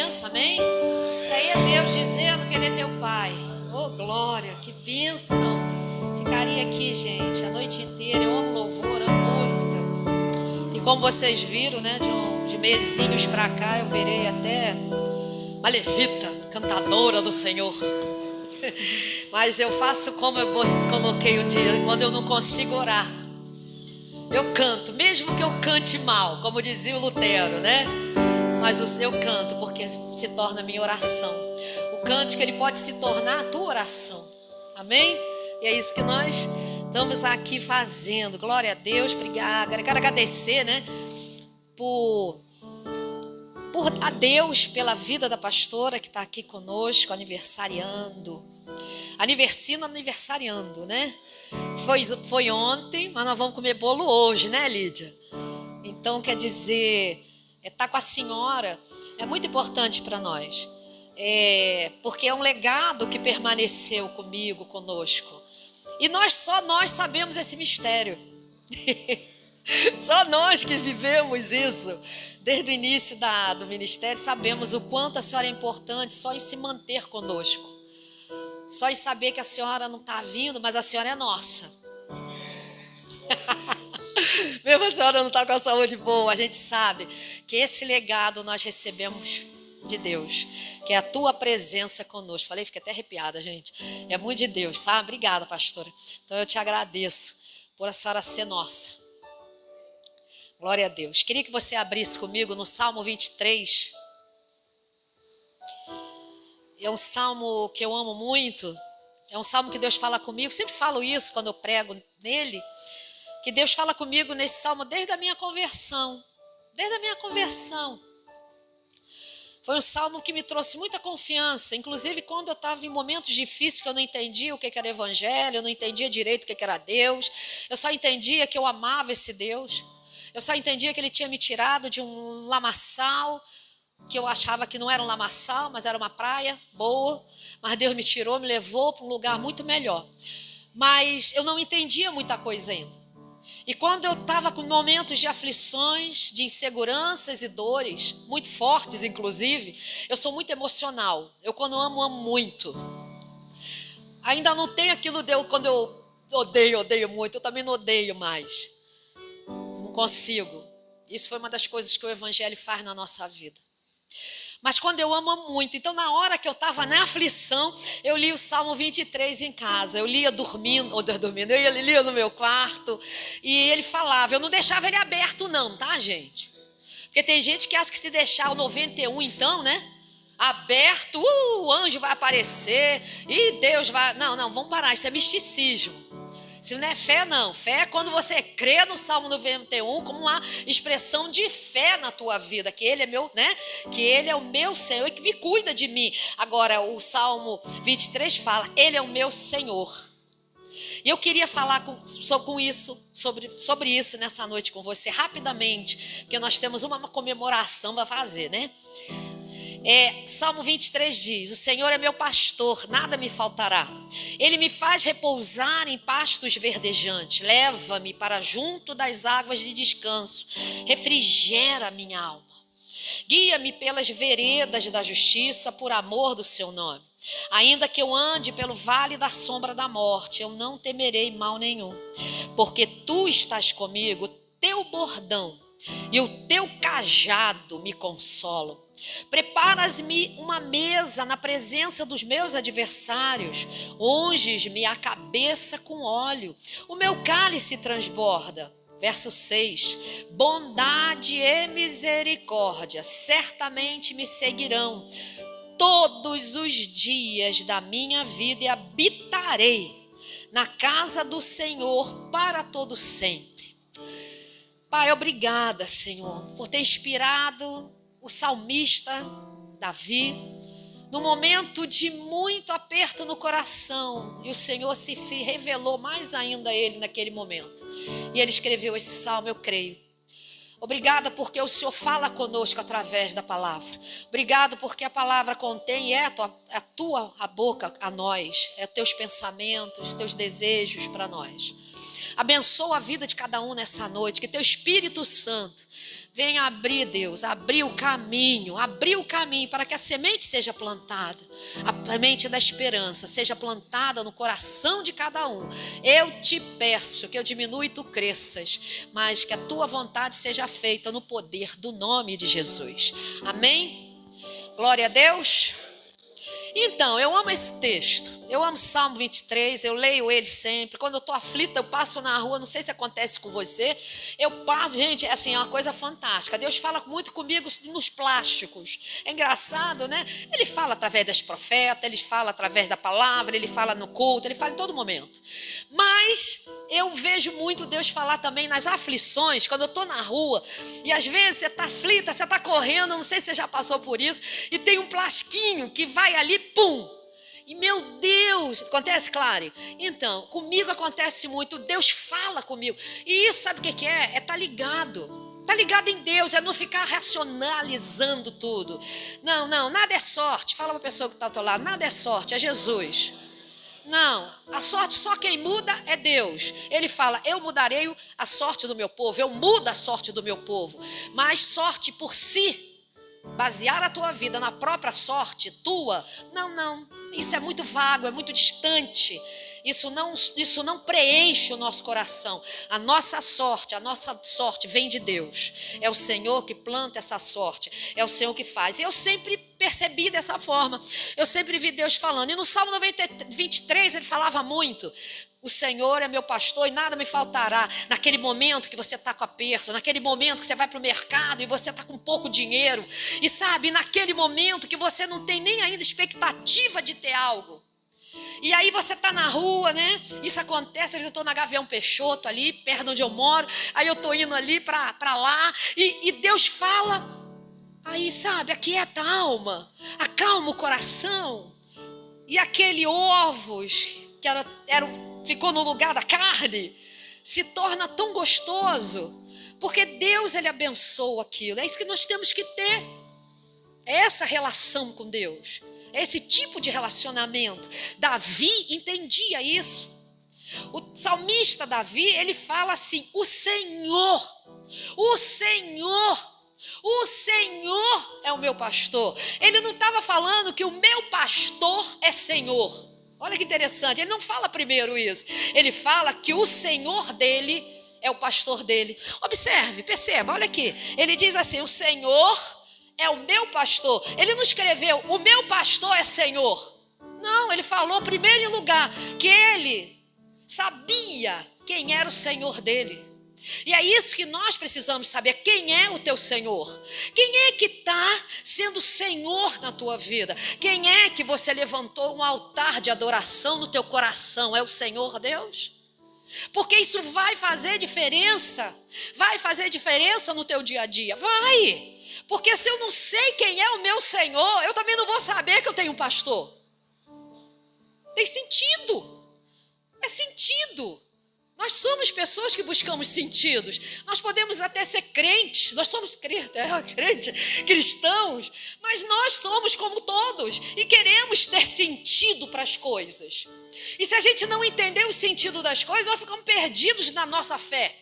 benção, amém? Isso aí é Deus dizendo que Ele é teu Pai. Oh, glória, que bênção. Ficaria aqui, gente, a noite inteira. Eu amo louvor, amo música. E como vocês viram, né, de mesinhos pra cá, eu virei até uma levita, cantadora do Senhor. Mas eu faço como eu coloquei um dia, quando eu não consigo orar. Eu canto, mesmo que eu cante mal, como dizia o Lutero, né? Mas eu canto porque se torna a minha oração. O cântico, ele pode se tornar a tua oração. Amém? E é isso que nós estamos aqui fazendo. Glória a Deus, obrigada. Quero agradecer, né? Por a Deus pela vida da pastora que está aqui conosco, aniversariando. Aniversariando, né? Foi ontem, mas nós vamos comer bolo hoje, né, Lídia? Então, quer dizer, estar com a senhora é muito importante para nós. Porque é um legado que permaneceu comigo, conosco. E só nós sabemos esse mistério. Só nós que vivemos isso. Desde o início do ministério, sabemos o quanto a senhora é importante só em se manter conosco. Só em saber que a senhora não está vindo, mas a senhora é nossa. Mesmo a senhora não está com a saúde boa, a gente sabe que esse legado nós recebemos de Deus, que é a tua presença conosco. Falei, fiquei até arrepiada, gente. É muito de Deus, sabe? Obrigada, pastora. Então eu te agradeço por a senhora ser nossa. Glória a Deus. Queria que você abrisse comigo no Salmo 23. É um salmo que eu amo muito. É um salmo que Deus fala comigo. Sempre falo isso quando eu prego nele. Que Deus fala comigo nesse salmo desde a minha conversão. Desde a minha conversão. Foi um salmo que me trouxe muita confiança. Inclusive quando eu estava em momentos difíceis que eu não entendia o que era evangelho. Eu não entendia direito o que era Deus. Eu só entendia que eu amava esse Deus. Eu só entendia que Ele tinha me tirado de um lamaçal, que eu achava que não era um lamaçal, mas era uma praia boa. Mas Deus me tirou, me levou para um lugar muito melhor. Mas eu não entendia muita coisa ainda. E quando eu estava com momentos de aflições, de inseguranças e dores, muito fortes inclusive, eu sou muito emocional. Eu quando amo muito. Ainda não tem aquilo de eu, quando eu odeio muito, eu também não odeio mais. Não consigo. Isso foi uma das coisas que o Evangelho faz na nossa vida. Mas quando eu amo muito, então na hora que eu estava na aflição, eu li o Salmo 23 em casa. Eu lia eu lia no meu quarto. E ele falava, eu não deixava ele aberto não, tá, gente? Porque tem gente que acha que se deixar o 91 então, né? Aberto, o anjo vai aparecer e Deus vai... Não, vamos parar, isso é misticismo. Se não é fé, não. Fé é quando você crê no Salmo 91 como uma expressão de fé na tua vida, que Ele é meu, né? Que Ele é o meu Senhor e que me cuida de mim. Agora, o Salmo 23 fala, Ele é o meu Senhor. E eu queria falar sobre isso nessa noite com você, rapidamente, porque nós temos uma comemoração para fazer, né? Salmo 23 diz, o Senhor é meu pastor, nada me faltará. Ele me faz repousar em pastos verdejantes, leva-me para junto das águas de descanso, refrigera minha alma. Guia-me pelas veredas da justiça, por amor do seu nome. Ainda que eu ande pelo vale da sombra da morte, eu não temerei mal nenhum, porque tu estás comigo, teu bordão e o teu cajado me consolam. Preparas-me uma mesa na presença dos meus adversários, unges-me a cabeça com óleo, o meu cálice transborda. Verso 6, bondade e misericórdia certamente me seguirão todos os dias da minha vida e habitarei na casa do Senhor para todo sempre. Pai, obrigada, Senhor, por ter inspirado o salmista Davi, no momento de muito aperto no coração, e o Senhor se revelou mais ainda a ele naquele momento. E ele escreveu esse salmo, eu creio. Obrigada porque o Senhor fala conosco através da palavra. Obrigado porque a palavra contém, a boca a nós, é teus pensamentos, teus desejos para nós. Abençoa a vida de cada um nessa noite, que teu Espírito Santo Venha abrir, Deus, abrir o caminho para que a semente seja plantada. A semente da esperança seja plantada no coração de cada um. Eu te peço que eu diminua e tu cresças, mas que a tua vontade seja feita no poder do nome de Jesus. Amém? Glória a Deus. Então, eu amo esse texto, eu amo Salmo 23, eu leio ele sempre. Quando eu estou aflita, eu passo na rua, não sei se acontece com você, eu passo, gente, assim, é uma coisa fantástica. Deus fala muito comigo nos plásticos, é engraçado, né? Ele fala através das profetas, ele fala através da palavra, ele fala no culto, ele fala em todo momento. Mas eu vejo muito Deus falar também nas aflições, quando eu estou na rua, e às vezes você está aflita, você está correndo, não sei se você já passou por isso, e tem um plastiquinho que vai ali, pum! E meu Deus, acontece, Clare? Então, comigo acontece muito, Deus fala comigo. E isso, sabe o que é? É estar ligado. Está ligado em Deus, é não ficar racionalizando tudo. Não, nada é sorte. Fala para a pessoa que está ao teu lado, nada é sorte, é Jesus. Não, a sorte só quem muda é Deus. Ele fala, eu mudarei a sorte do meu povo, eu mudo a sorte do meu povo. Mas sorte por si, basear a tua vida na própria sorte tua, não, isso é muito vago, é muito distante. Isso não preenche o nosso coração. A nossa sorte vem de Deus. É o Senhor que planta essa sorte, é o Senhor que faz. E eu sempre percebi dessa forma, eu sempre vi Deus falando. E no Salmo 23 ele falava muito: o Senhor é meu pastor e nada me faltará. Naquele momento que você está com aperto, naquele momento que você vai para o mercado e você está com pouco dinheiro, e sabe, naquele momento que você não tem nem ainda expectativa de ter algo. E aí você está na rua, né? Isso acontece, às vezes eu estou na Gavião Peixoto ali, perto de onde eu moro, aí eu estou indo ali para lá, e Deus fala, aí sabe, aquieta a alma, acalma o coração, e aquele ovos que ficou no lugar da carne, se torna tão gostoso, porque Deus, ele abençoa aquilo. É isso que nós temos que ter, é essa relação com Deus, é esse tipo de relacionamento. Davi entendia isso. O salmista Davi, ele fala assim: o Senhor é o meu pastor. Ele não estava falando que o meu pastor é Senhor. Olha que interessante, ele não fala primeiro isso. Ele fala que o Senhor dele é o pastor dele. Observe, perceba, olha aqui. Ele diz assim: o Senhor é o meu pastor. Ele não escreveu, o meu pastor é Senhor. Não, ele falou primeiro em lugar que ele sabia quem era o Senhor dele. E é isso que nós precisamos saber, quem é o teu Senhor. Quem é que está sendo Senhor na tua vida? Quem é que você levantou um altar de adoração no teu coração? É o Senhor Deus? Porque isso vai fazer diferença no teu dia a dia, vai. Porque se eu não sei quem é o meu Senhor, eu também não vou saber que eu tenho um pastor. Tem sentido. É sentido. Nós somos pessoas que buscamos sentidos. Nós podemos até ser crentes. Nós somos cristãos. Mas nós somos como todos. E queremos ter sentido para as coisas. E se a gente não entender o sentido das coisas, nós ficamos perdidos na nossa fé.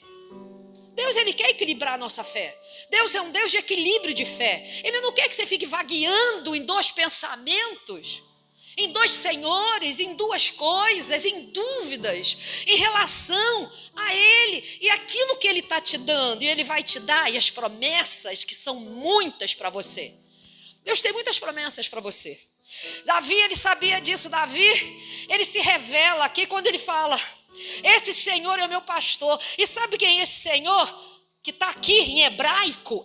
Deus, ele quer equilibrar a nossa fé. Deus é um Deus de equilíbrio de fé. Ele não quer que você fique vagueando em dois pensamentos, em dois senhores, em duas coisas, em dúvidas, em relação a Ele e aquilo que Ele está te dando. E Ele vai te dar, e as promessas que são muitas para você. Deus tem muitas promessas para você. Davi, ele sabia disso. Davi, ele se revela aqui quando ele fala: esse Senhor é o meu pastor. E sabe quem é esse Senhor? Que está aqui em hebraico,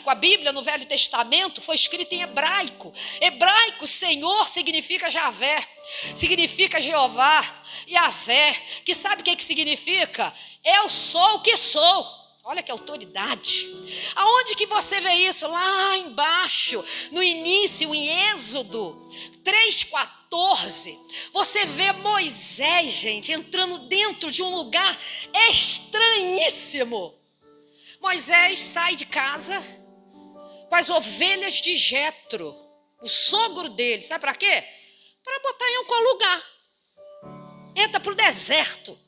a Bíblia no Velho Testamento foi escrita em hebraico. Hebraico, Senhor significa Javé, significa Jeová, Yavé, que sabe o que significa? Eu sou o que sou. Olha que autoridade. Aonde que você vê isso? Lá embaixo, no início, em Êxodo 3:14, você vê Moisés, gente, entrando dentro de um lugar estranhíssimo. Moisés sai de casa com as ovelhas de Jetro, o sogro dele. Sabe para quê? Para botar em algum lugar. Entra para o deserto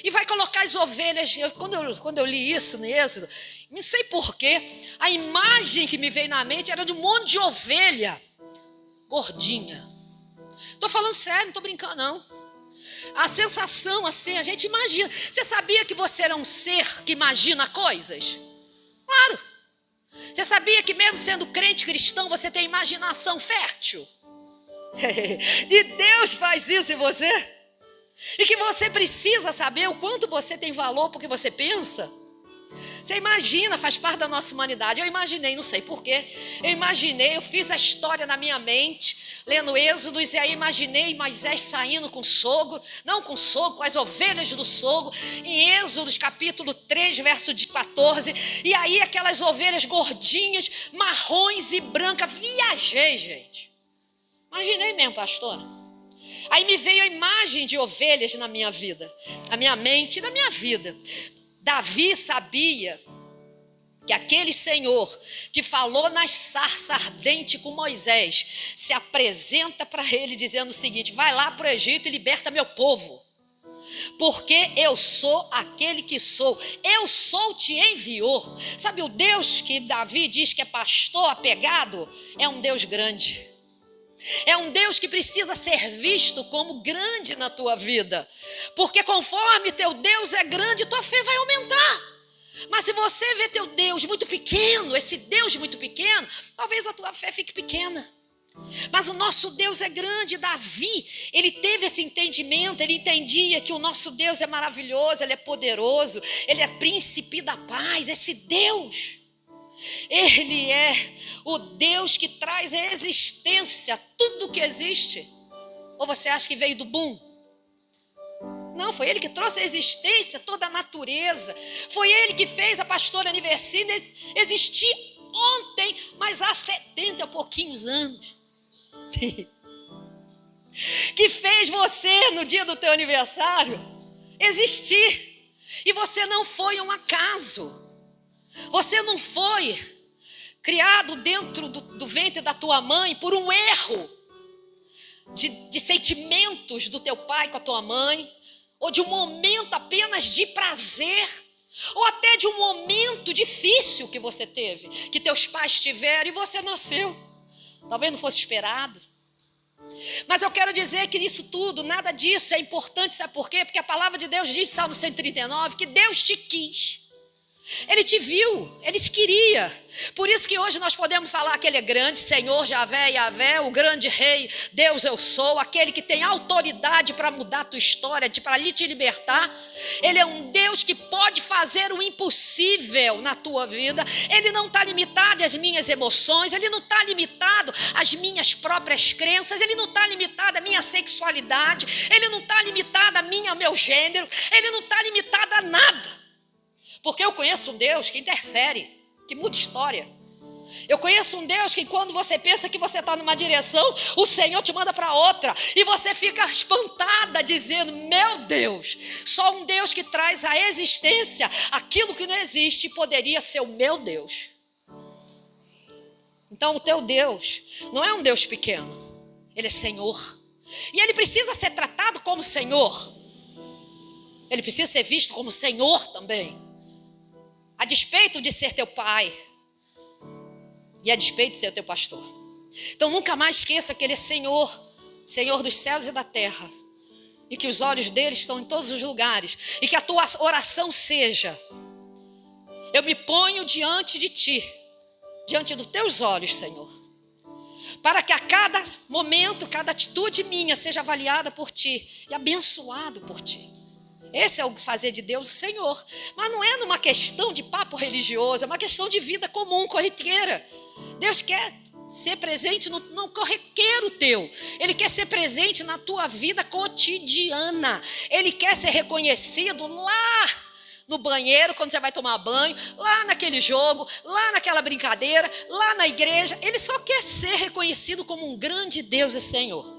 e vai colocar as ovelhas. Quando eu li isso no Êxodo, Não sei porquê, a imagem que me veio na mente era de um monte de ovelha gordinha. Estou falando sério, não estou brincando não. A sensação assim, a gente imagina. Você sabia que você era um ser que imagina coisas? Claro. Você sabia que mesmo sendo crente cristão, você tem imaginação fértil? E Deus faz isso em você? E que você precisa saber o quanto você tem valor porque você pensa? Você imagina, faz parte da nossa humanidade. Eu imaginei, não sei porquê. Eu fiz a história na minha mente, lendo Êxodos, e aí imaginei Moisés saindo com o sogro, não com o sogro, com as ovelhas do sogro, em Êxodos capítulo 3, verso de 14, e aí aquelas ovelhas gordinhas, marrons e brancas. Viajei, gente. Imaginei mesmo, pastora. Aí me veio a imagem de ovelhas na minha vida, na minha mente e na minha vida. Davi sabia que aquele Senhor que falou nas sarças ardentes com Moisés se apresenta para ele dizendo o seguinte: vai lá para o Egito e liberta meu povo, porque eu sou aquele que sou, eu sou te enviou. Sabe, o Deus que Davi diz que é pastor apegado é um Deus grande. É um Deus que precisa ser visto como grande na tua vida. Porque conforme teu Deus é grande, tua fé vai aumentar. Mas se você vê teu Deus muito pequeno, esse Deus muito pequeno, talvez a tua fé fique pequena. Mas o nosso Deus é grande. Davi, ele teve esse entendimento, ele entendia que o nosso Deus é maravilhoso, ele é poderoso, ele é príncipe da paz. Esse Deus, ele é o Deus que traz à existência tudo que existe. Ou você acha que veio do boom? Não, foi ele que trouxe à existência toda a natureza. Foi ele que fez a pastora Anivercina existir ontem, mas há 70 e pouquinhos anos. Que fez você, no dia do teu aniversário, existir. E você não foi um acaso. Você não foi criado dentro do ventre da tua mãe por um erro de sentimentos do teu pai com a tua mãe, ou de um momento apenas de prazer, ou até de um momento difícil que você teve, que teus pais tiveram e você nasceu. Talvez não fosse esperado. Mas eu quero dizer que nisso tudo, nada disso é importante, sabe por quê? Porque a palavra de Deus diz, Salmo 139, que Deus te quis. Ele te viu, ele te queria. Por isso que hoje nós podemos falar que ele é grande, Senhor, Javé, Yavé, o grande rei, Deus eu sou, aquele que tem autoridade para mudar a tua história, para te libertar. Ele é um Deus que pode fazer o impossível na tua vida. Ele não está limitado às minhas emoções, ele não está limitado às minhas próprias crenças, ele não está limitado à minha sexualidade, ele não está limitado ao meu gênero, ele não está limitado a nada. Porque eu conheço um Deus que interfere, que muda história. Eu conheço um Deus que quando você pensa que você está numa direção, o Senhor te manda para outra. E você fica espantada dizendo, meu Deus, só um Deus que traz à existência aquilo que não existe poderia ser o meu Deus. Então o teu Deus não é um Deus pequeno, ele é Senhor. E ele precisa ser tratado como Senhor. Ele precisa ser visto como Senhor também. A despeito de ser teu pai e a despeito de ser teu pastor. Então nunca mais esqueça que ele é Senhor, Senhor dos céus e da terra, e que os olhos dele estão em todos os lugares, e que a tua oração seja: eu me ponho diante de ti, diante dos teus olhos, Senhor, para que a cada momento, cada atitude minha seja avaliada por ti e abençoado por ti. Esse é o fazer de Deus o Senhor. Mas não é numa questão de papo religioso, é uma questão de vida comum, corriqueira. Deus quer ser presente no corriqueiro teu. Ele quer ser presente na tua vida cotidiana. Ele quer ser reconhecido lá no banheiro, quando você vai tomar banho, lá naquele jogo, lá naquela brincadeira, lá na igreja. Ele só quer ser reconhecido como um grande Deus e Senhor.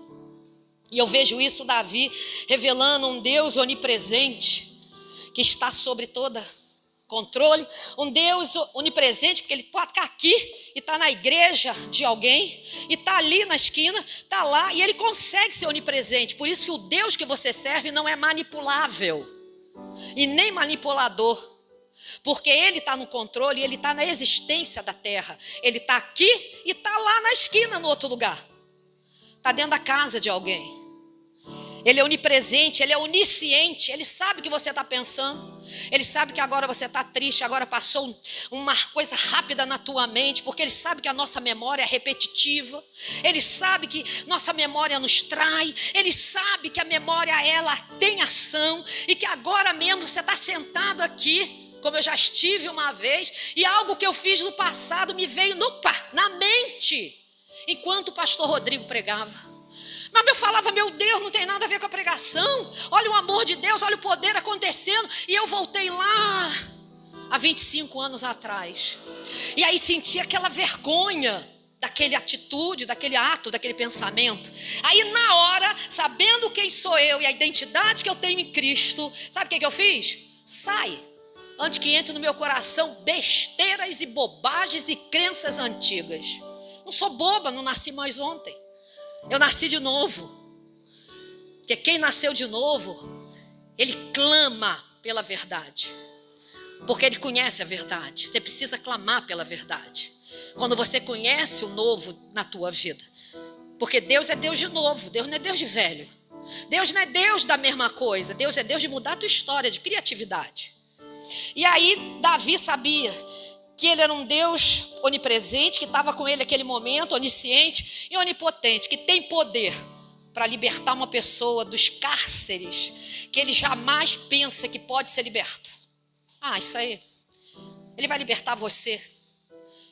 E eu vejo isso, Davi, revelando um Deus onipresente, que está sobre todo controle. Um Deus onipresente, porque ele pode estar aqui e está na igreja de alguém, e está ali na esquina, está lá, e ele consegue ser onipresente. Por isso que o Deus que você serve não é manipulável, e nem manipulador. Porque Ele está no controle, Ele está na existência da terra. Ele está aqui e está lá na esquina, no outro lugar. Está dentro da casa de alguém. Ele é onipresente, Ele é onisciente. Ele sabe o que você está pensando. Ele sabe que agora você está triste, agora passou uma coisa rápida na tua mente, porque Ele sabe que a nossa memória é repetitiva. Ele sabe que nossa memória nos trai. Ele sabe que a memória, ela tem ação, e que agora mesmo você está sentado aqui, como eu já estive uma vez, e algo que eu fiz no passado me veio na mente, enquanto o pastor Rodrigo pregava. Mas eu falava, meu Deus, não tem nada a ver com a pregação. Olha o amor de Deus, olha o poder acontecendo. E eu voltei lá, há 25 anos atrás. E aí senti aquela vergonha daquela atitude, daquele ato, daquele pensamento. Aí na hora, sabendo quem sou eu e a identidade que eu tenho em Cristo, sabe o que eu fiz? Sai, antes que entre no meu coração besteiras e bobagens e crenças antigas. Não sou boba, não nasci mais ontem. Eu nasci de novo. Porque quem nasceu de novo, ele clama pela verdade. Porque ele conhece a verdade. Você precisa clamar pela verdade. Quando você conhece o novo na tua vida. Porque Deus é Deus de novo. Deus não é Deus de velho. Deus não é Deus da mesma coisa. Deus é Deus de mudar a tua história, de criatividade. E aí Davi sabia que ele era um Deus onipresente, que estava com ele naquele momento, onisciente e onipotente, que tem poder para libertar uma pessoa dos cárceres que ele jamais pensa que pode ser liberta. Isso aí. Ele vai libertar você.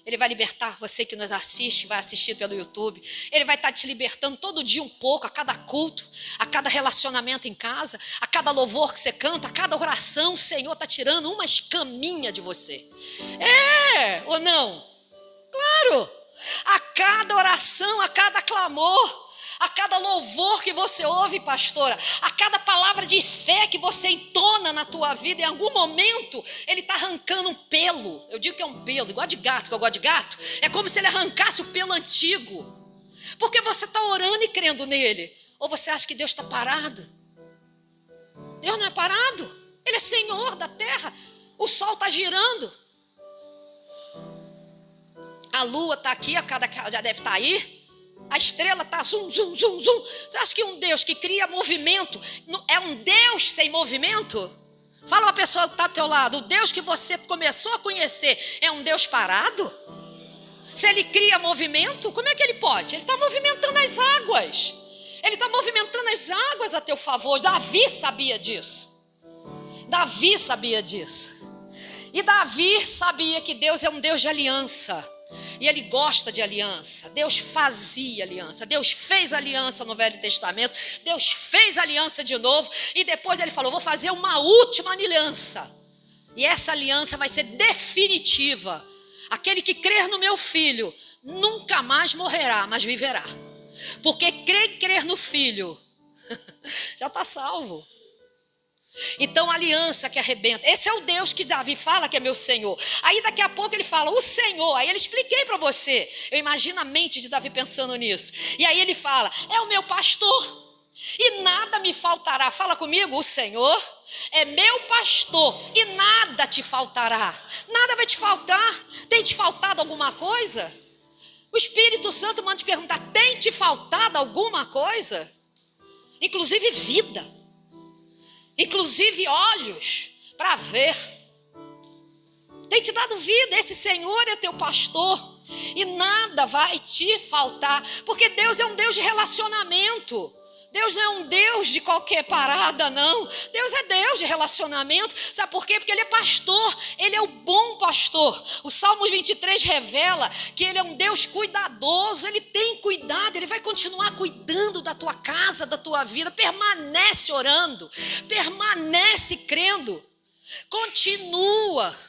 Ele vai libertar você que nos assiste, vai assistir pelo YouTube. Ele vai estar te libertando todo dia um pouco, a cada culto, a cada relacionamento em casa, a cada louvor que você canta, a cada oração. O Senhor está tirando uma escaminha de você. É ou não? Claro! A cada oração, a cada clamor, a cada louvor que você ouve, pastora, a cada palavra de fé que você entona na tua vida, em algum momento, ele está arrancando um pelo. Eu digo que é um pelo, igual de gato, que eu gosto de gato. É como se ele arrancasse o pelo antigo. Porque você está orando e crendo nele. Ou você acha que Deus está parado? Deus não é parado. Ele é Senhor da terra. O sol está girando. A lua está aqui, já deve estar aí. A estrela está zum, zum, zum, zum. Você acha que um Deus que cria movimento é um Deus sem movimento? Fala uma pessoa que está ao teu lado. O Deus que você começou a conhecer é um Deus parado? Se ele cria movimento, como é que ele pode? Ele está movimentando as águas. Ele está movimentando as águas a teu favor. Davi sabia disso. Davi sabia disso. E Davi sabia que Deus é um Deus de aliança. E ele gosta de aliança. Deus fazia aliança. Deus fez aliança no Velho Testamento. Deus fez aliança de novo. E depois ele falou, vou fazer uma última aliança. E essa aliança vai ser definitiva. Aquele que crer no meu filho nunca mais morrerá, mas viverá. Porque crer no filho já está salvo. Então, aliança que arrebenta. Esse é o Deus que Davi fala que é meu Senhor. Aí daqui a pouco ele fala, o Senhor. Aí ele expliquei para você. Eu imagino a mente de Davi pensando nisso. E aí ele fala, é o meu pastor. E nada me faltará. Fala comigo, o Senhor é meu pastor. E nada te faltará. Nada vai te faltar. Tem te faltado alguma coisa? O Espírito Santo manda te perguntar, tem te faltado alguma coisa? Inclusive vida. Inclusive olhos para ver. Tem te dado vida. Esse Senhor é teu pastor. E nada vai te faltar. Porque Deus é um Deus de relacionamento. Deus não é um Deus de qualquer parada, não. Deus é Deus de relacionamento. Sabe por quê? Porque Ele é pastor. Ele é o bom pastor. O Salmo 23 revela que Ele é um Deus cuidadoso. Ele tem cuidado. Ele vai continuar cuidando da tua casa, da tua vida. Permanece orando. Permanece crendo. Continua.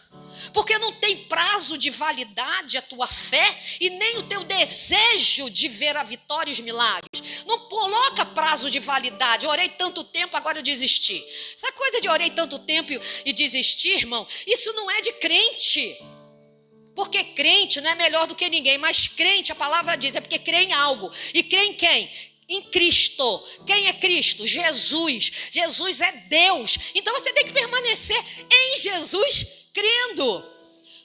Porque não tem prazo de validade a tua fé e nem o teu desejo de ver a vitória e os milagres. Não coloca prazo de validade. Orei tanto tempo, agora eu desisti. Essa coisa de orei tanto tempo e desistir, irmão, isso não é de crente. Porque crente não é melhor do que ninguém, mas crente, a palavra diz, é porque crê em algo. E crê em quem? Em Cristo. Quem é Cristo? Jesus. Jesus é Deus. Então você tem que permanecer em Jesus crendo.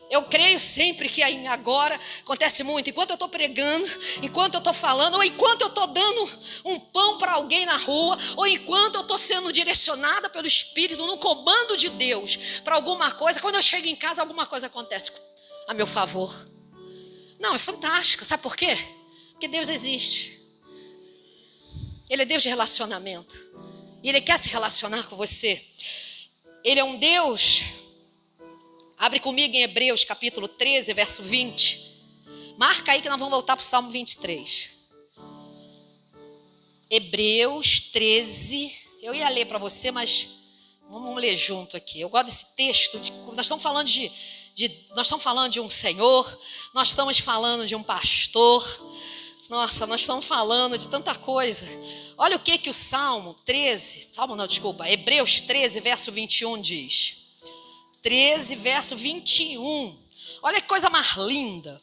Eu creio sempre que agora acontece muito. Enquanto eu estou pregando, enquanto eu estou falando, ou enquanto eu estou dando um pão para alguém na rua, ou enquanto eu estou sendo direcionada pelo Espírito, no comando de Deus, para alguma coisa, quando eu chego em casa, alguma coisa acontece a meu favor. Não, é fantástico. Sabe por quê? Porque Deus existe. Ele é Deus de relacionamento. E Ele quer se relacionar com você. Ele é um Deus... Abre comigo em Hebreus capítulo 13, verso 20. Marca aí que nós vamos voltar para o Salmo 23. Hebreus 13. Eu ia ler para você, mas vamos ler junto aqui. Eu gosto desse texto. Nós estamos falando nós estamos falando de um Senhor. Nós estamos falando de um pastor. Nossa, nós estamos falando de tanta coisa. Olha o que o Salmo 13... Hebreus 13, verso 21 diz. 13, verso 21. Olha que coisa mais linda.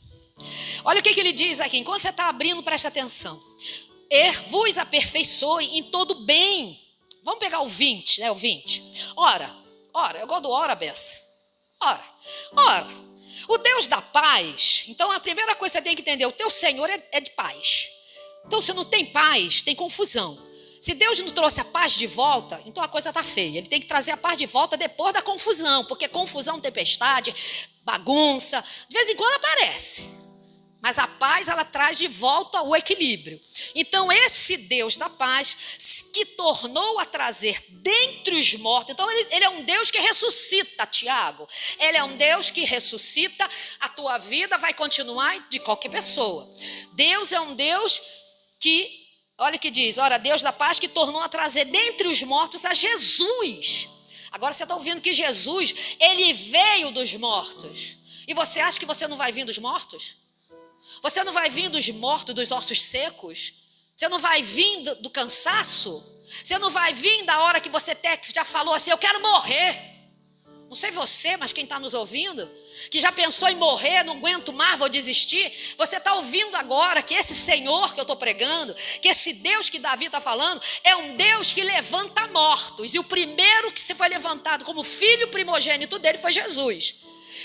Olha o que ele diz aqui. Enquanto você está abrindo, preste atenção. Vos aperfeiçoe em todo bem. Vamos pegar o 20, né? O 20. Ora. Eu gosto do ora, beça. Ora. O Deus da paz. Então, a primeira coisa que você tem que entender. O teu Senhor é de paz. Então, se não tem paz, tem confusão. Se Deus não trouxe a paz de volta, então a coisa está feia. Ele tem que trazer a paz de volta depois da confusão, porque confusão, tempestade, bagunça, de vez em quando aparece. Mas a paz, ela traz de volta o equilíbrio. Então esse Deus da paz, que tornou a trazer dentre os mortos, então ele é um Deus que ressuscita, Tiago. Ele é um Deus que ressuscita, a tua vida vai continuar de qualquer pessoa. Deus é um Deus que... Olha o que diz, ora, Deus da paz que tornou a trazer dentre os mortos a Jesus. Agora você está ouvindo que Jesus, ele veio dos mortos. E você acha que você não vai vir dos mortos? Você não vai vir dos mortos, dos ossos secos? Você não vai vir do cansaço? Você não vai vir da hora que você já falou assim, eu quero morrer? Não sei você, mas quem está nos ouvindo, que já pensou em morrer, não aguento mais, vou desistir. Você está ouvindo agora que esse Senhor que eu estou pregando, que esse Deus que Davi está falando, é um Deus que levanta mortos. E o primeiro que se foi levantado como filho primogênito dele foi Jesus.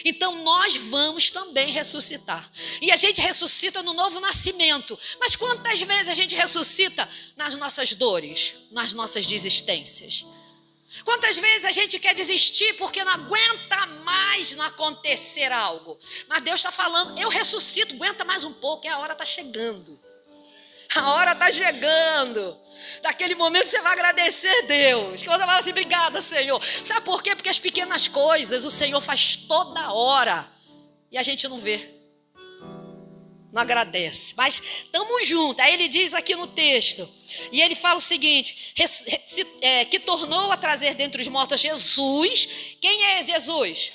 Então nós vamos também ressuscitar. E a gente ressuscita no novo nascimento. Mas quantas vezes a gente ressuscita nas nossas dores, nas nossas desistências? Quantas vezes a gente quer desistir porque não aguenta mais não acontecer algo? Mas Deus está falando, eu ressuscito, aguenta mais um pouco, a hora está chegando. A hora está chegando. Daquele momento você vai agradecer Deus. Que você vai falar assim, obrigada, Senhor. Sabe por quê? Porque as pequenas coisas o Senhor faz toda hora. E a gente não vê. Não agradece. Mas estamos juntos. Aí ele diz aqui no texto. E ele fala o seguinte, que tornou a trazer dentre os mortos Jesus. Quem é Jesus?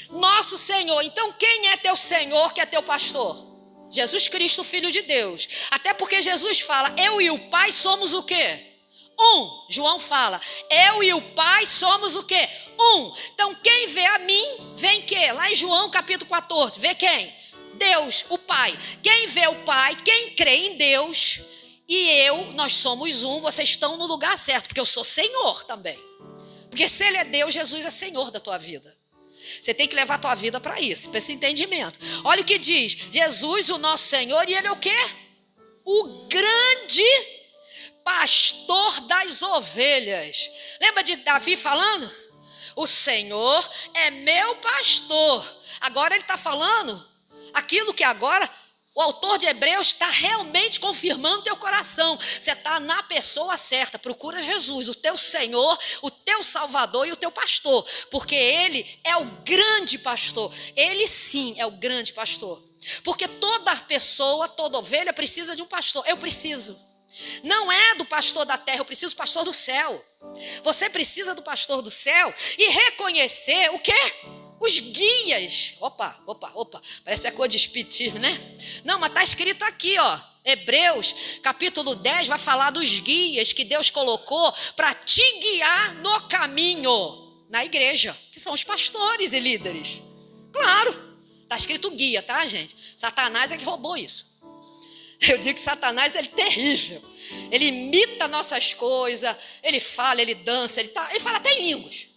Nosso Senhor. Então quem é teu Senhor, que é teu pastor? Jesus Cristo, Filho de Deus. Até porque Jesus fala, eu e o Pai somos o quê? Um. João fala, eu e o Pai somos o quê? Um. Então quem vê a mim, vem quê? Lá em João capítulo 14, vê quem? Deus, o Pai. Quem vê o Pai, quem crê em Deus... E nós somos um, vocês estão no lugar certo, porque eu sou Senhor também. Porque se Ele é Deus, Jesus é Senhor da tua vida. Você tem que levar a tua vida para isso, para esse entendimento. Olha o que diz, Jesus, o nosso Senhor, e Ele é o quê? O grande pastor das ovelhas. Lembra de Davi falando? O Senhor é meu pastor. Agora ele está falando aquilo que agora... O autor de Hebreus está realmente confirmando teu coração. Você está na pessoa certa. Procura Jesus, o teu Senhor, o teu Salvador e o teu pastor. Porque Ele é o grande pastor. Ele sim é o grande pastor. Porque toda pessoa, toda ovelha precisa de um pastor. Eu preciso. Não é do pastor da terra, eu preciso do pastor do céu. Você precisa do pastor do céu e reconhecer o quê? Os guias. Opa. Parece até coisa de espiritismo, né? Não, mas está escrito aqui, ó. Hebreus, capítulo 10, vai falar dos guias que Deus colocou para te guiar no caminho, na igreja, que são os pastores e líderes. Claro, está escrito guia, tá, gente? Satanás é que roubou isso. Eu digo que Satanás é terrível. Ele imita nossas coisas, ele fala, ele dança, ele fala até em línguas.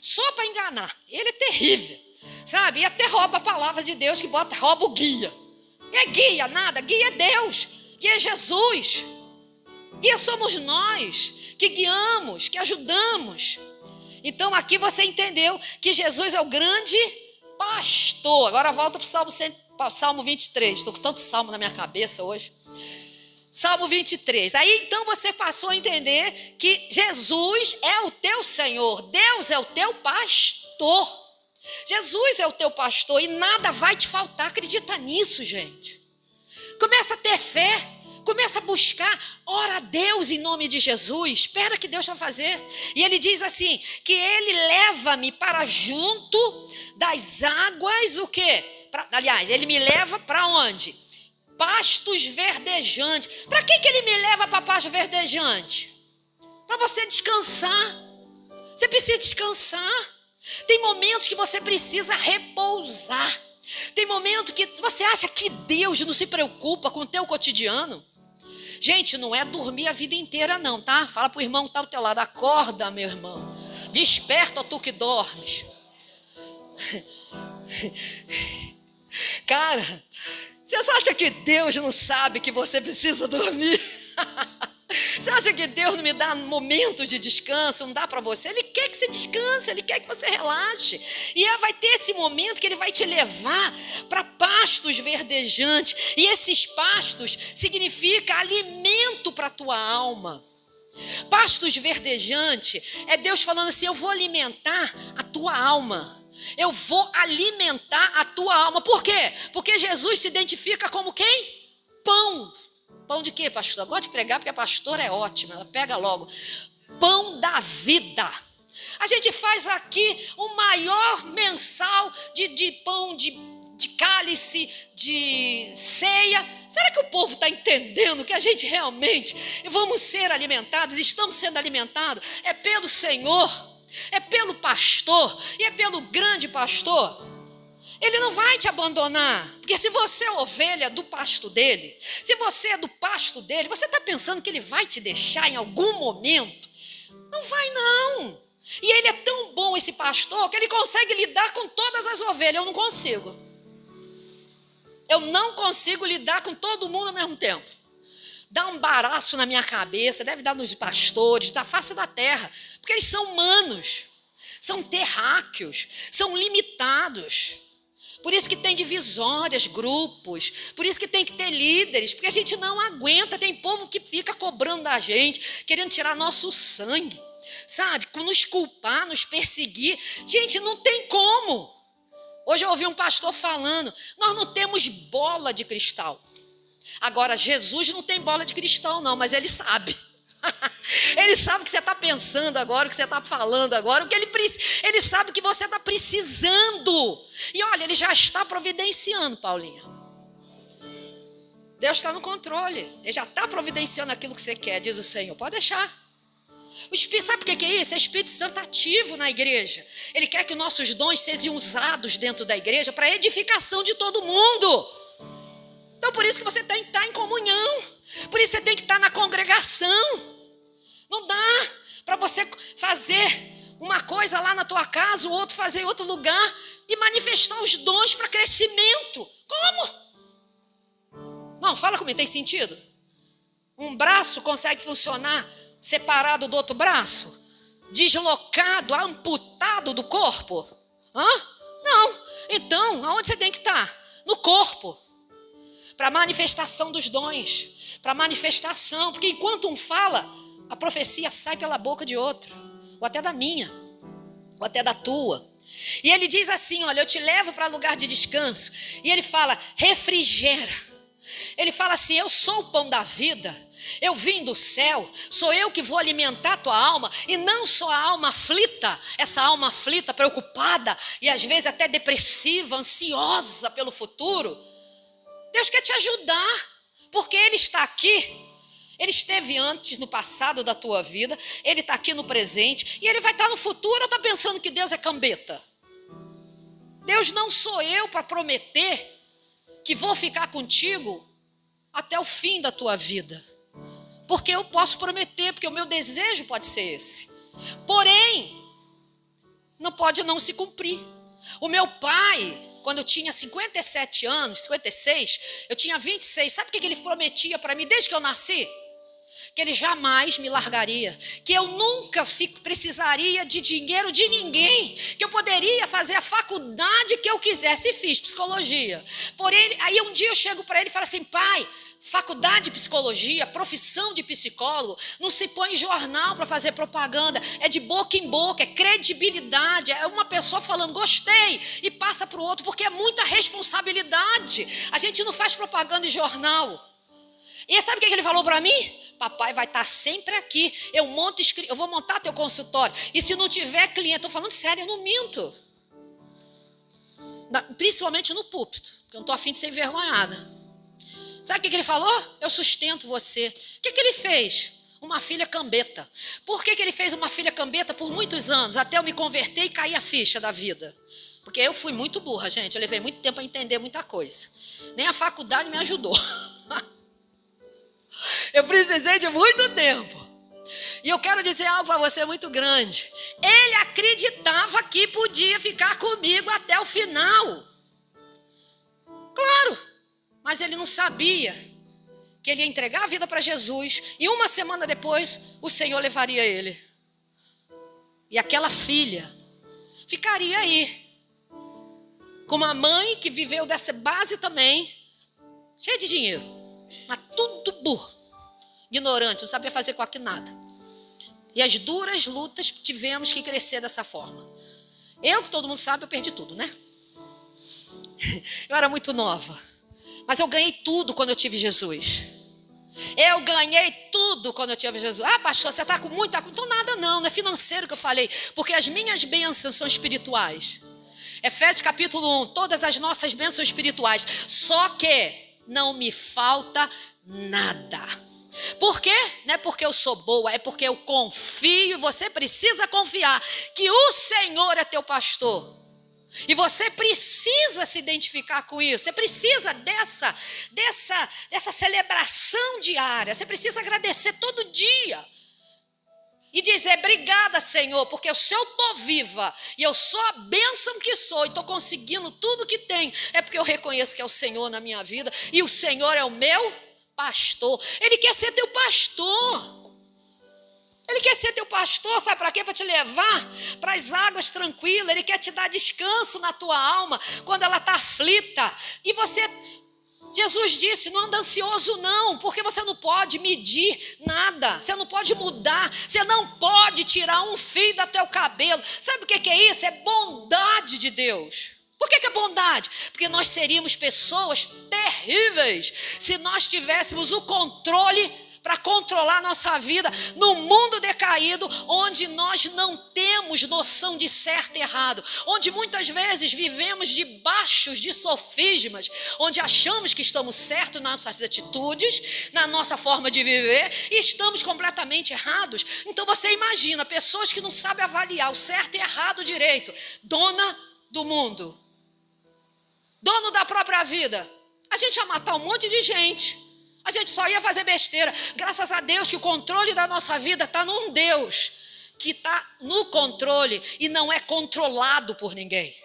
só para enganar. Ele é terrível, sabe? E até rouba a palavra de Deus, que rouba o guia. É guia nada, guia é Deus, guia é Jesus. Guia somos nós, que guiamos, que ajudamos. Então aqui você entendeu que Jesus é o grande pastor. Agora volta para o Salmo 23. Estou com tanto salmo na minha cabeça hoje. Salmo 23. Aí então você passou a entender que Jesus é o teu Senhor. Deus é o teu pastor. Jesus é o teu pastor e nada vai te faltar. Acredita nisso, gente. Começa a ter fé. Começa a buscar. Ora a Deus em nome de Jesus. Espera que Deus vai fazer. E ele diz assim, que ele leva-me para junto das águas, o quê? Aliás, ele me leva para onde? Pastos verdejantes. Para que ele me leva para pastos verdejantes? Para você descansar. Você precisa descansar. Tem momentos que você precisa repousar. Tem momento que você acha que Deus não se preocupa com o teu cotidiano. Gente, não é dormir a vida inteira não, tá? Fala pro irmão que está ao teu lado. Acorda, meu irmão. Desperta, tu que dormes. Cara, você acha que Deus não sabe que você precisa dormir? Você acha que Deus não me dá momentos de descanso? Não dá para você? Ele quer que você descanse, Ele quer que você relaxe. E vai ter esse momento que Ele vai te levar para pastos verdejantes. E esses pastos significa alimento para a tua alma. Pastos verdejantes é Deus falando assim, eu vou alimentar a tua alma. Eu vou alimentar a tua alma. Por quê? Porque Jesus se identifica como quem? Pão. Pão de quê, pastor? Eu gosto de pregar porque a pastora é ótima, ela pega logo. Pão da vida. A gente faz aqui o maior mensal de pão, de cálice, de ceia. Será que o povo está entendendo que a gente realmente vamos ser alimentados, estamos sendo alimentados? É pelo Senhor, é pelo pastor, e é pelo grande pastor. Ele não vai te abandonar, porque se você é ovelha do pasto dele, se você é do pasto dele, você está pensando que ele vai te deixar em algum momento? Não vai não. E ele é tão bom, esse pastor, que ele consegue lidar com todas as ovelhas. Eu não consigo. Eu não consigo lidar com todo mundo ao mesmo tempo. Dá um embaraço na minha cabeça, deve dar nos pastores, da face da terra, porque eles são humanos, são terráqueos, são limitados. Por isso que tem divisórias, grupos, por isso que tem que ter líderes, porque a gente não aguenta, tem povo que fica cobrando da gente, querendo tirar nosso sangue, sabe? Nos culpar, nos perseguir. Gente, não tem como. Hoje eu ouvi um pastor falando, nós não temos bola de cristal. Agora, Jesus não tem bola de cristal não, mas ele sabe. Ele sabe o que você está pensando agora, o que você está falando agora, o que ele sabe que você está precisando. E olha, ele já está providenciando, Paulinha. Deus está no controle. Ele já está providenciando aquilo que você quer, diz o Senhor. Pode deixar. O Espírito, sabe por que é isso? É o Espírito Santo ativo na igreja. Ele quer que nossos dons sejam usados dentro da igreja para edificação de todo mundo. Então por isso que você tem que estar em comunhão. Por isso você tem que estar na congregação. Não dá para você fazer uma coisa lá na tua casa, o outro fazer em outro lugar e manifestar os dons para crescimento. Como? Não, fala comigo, tem sentido? Um braço consegue funcionar separado do outro braço? Deslocado, amputado do corpo? Não. Então, aonde você tem que estar? No corpo. Para manifestação dos dons. Para manifestação. Porque enquanto um fala, a profecia sai pela boca de outro. Ou até da minha. Ou até da tua. E ele diz assim, olha, eu te levo para lugar de descanso. E ele fala, refrigera. Ele fala assim, eu sou o pão da vida. Eu vim do céu, sou eu que vou alimentar a tua alma. E não só a alma aflita, essa alma aflita, preocupada e às vezes até depressiva, ansiosa pelo futuro. Deus quer te ajudar, porque Ele está aqui. Ele esteve antes, no passado da tua vida, Ele está aqui no presente e Ele vai estar no futuro. Ou está pensando que Deus é cambeta? Deus não sou eu para prometer que vou ficar contigo até o fim da tua vida. Porque eu posso prometer, porque o meu desejo pode ser esse. Porém, não pode não se cumprir. O meu pai, quando eu tinha 57 anos, 56, eu tinha 26, sabe o que ele prometia para mim desde que eu nasci? Que ele jamais me largaria, que eu nunca precisaria de dinheiro de ninguém, que eu poderia fazer a faculdade que eu quisesse, e fiz psicologia. Porém, aí um dia eu chego para ele e falo assim: pai, faculdade de psicologia, profissão de psicólogo, não se põe em jornal para fazer propaganda, é de boca em boca, é credibilidade, é uma pessoa falando gostei e passa para o outro, porque é muita responsabilidade. A gente não faz propaganda em jornal. E sabe o que ele falou para mim? Papai vai estar sempre aqui, eu vou montar teu consultório, e se não tiver cliente, estou falando sério, eu não minto, principalmente no púlpito, porque eu não estou a fim de ser envergonhada. Sabe o que ele falou? Eu sustento você. O que ele fez? Uma filha cambeta. Por que ele fez uma filha cambeta por muitos anos, até eu me converter e cair a ficha da vida? Porque eu fui muito burra, gente, eu levei muito tempo a entender muita coisa, nem a faculdade me ajudou. Eu precisei de muito tempo. E eu quero dizer algo para você muito grande. Ele acreditava que podia ficar comigo até o final. Claro, mas ele não sabia que ele ia entregar a vida para Jesus e uma semana depois o Senhor levaria ele. E aquela filha ficaria aí, com uma mãe que viveu dessa base também, cheia de dinheiro, mas tudo burro, ignorante, não sabia fazer quase nada. E as duras lutas tivemos que crescer dessa forma. Eu, que todo mundo sabe, eu perdi tudo, né? Eu era muito nova, mas eu ganhei tudo quando eu tive Jesus. Eu ganhei tudo quando eu tive Jesus. Ah, pastor, você está com muita... Então nada não é financeiro que eu falei, porque as minhas bênçãos são espirituais. Efésios capítulo 1, todas as nossas bênçãos espirituais. Só que não me falta nada. Por quê? Não é porque eu sou boa, é porque eu confio, e você precisa confiar que o Senhor é teu pastor. E você precisa se identificar com isso, você precisa dessa celebração diária, você precisa agradecer todo dia. E dizer, obrigada, Senhor, porque se eu estou viva e eu sou a bênção que sou e estou conseguindo tudo que tenho, é porque eu reconheço que é o Senhor na minha vida e o Senhor é o meu pastor. Ele quer ser teu pastor. Ele quer ser teu pastor, sabe para quê? Para te levar para as águas tranquilas. Ele quer te dar descanso na tua alma quando ela está aflita. E você... Jesus disse, não anda ansioso não, porque você não pode medir nada, você não pode mudar, você não pode tirar um fio do teu cabelo. Sabe o que é isso? É bondade de Deus. Por que é bondade? Porque nós seríamos pessoas terríveis se nós tivéssemos o controle para controlar a nossa vida no mundo decaído, onde nós não temos noção de certo e errado, onde muitas vezes vivemos debaixo de sofismas, onde achamos que estamos certos nas nossas atitudes, na nossa forma de viver, e estamos completamente errados. Então você imagina, pessoas que não sabem avaliar o certo e errado direito, dona do mundo, dono da própria vida. A gente ia matar um monte de gente. A gente só ia fazer besteira. Graças a Deus que o controle da nossa vida está num Deus que está no controle e não é controlado por ninguém.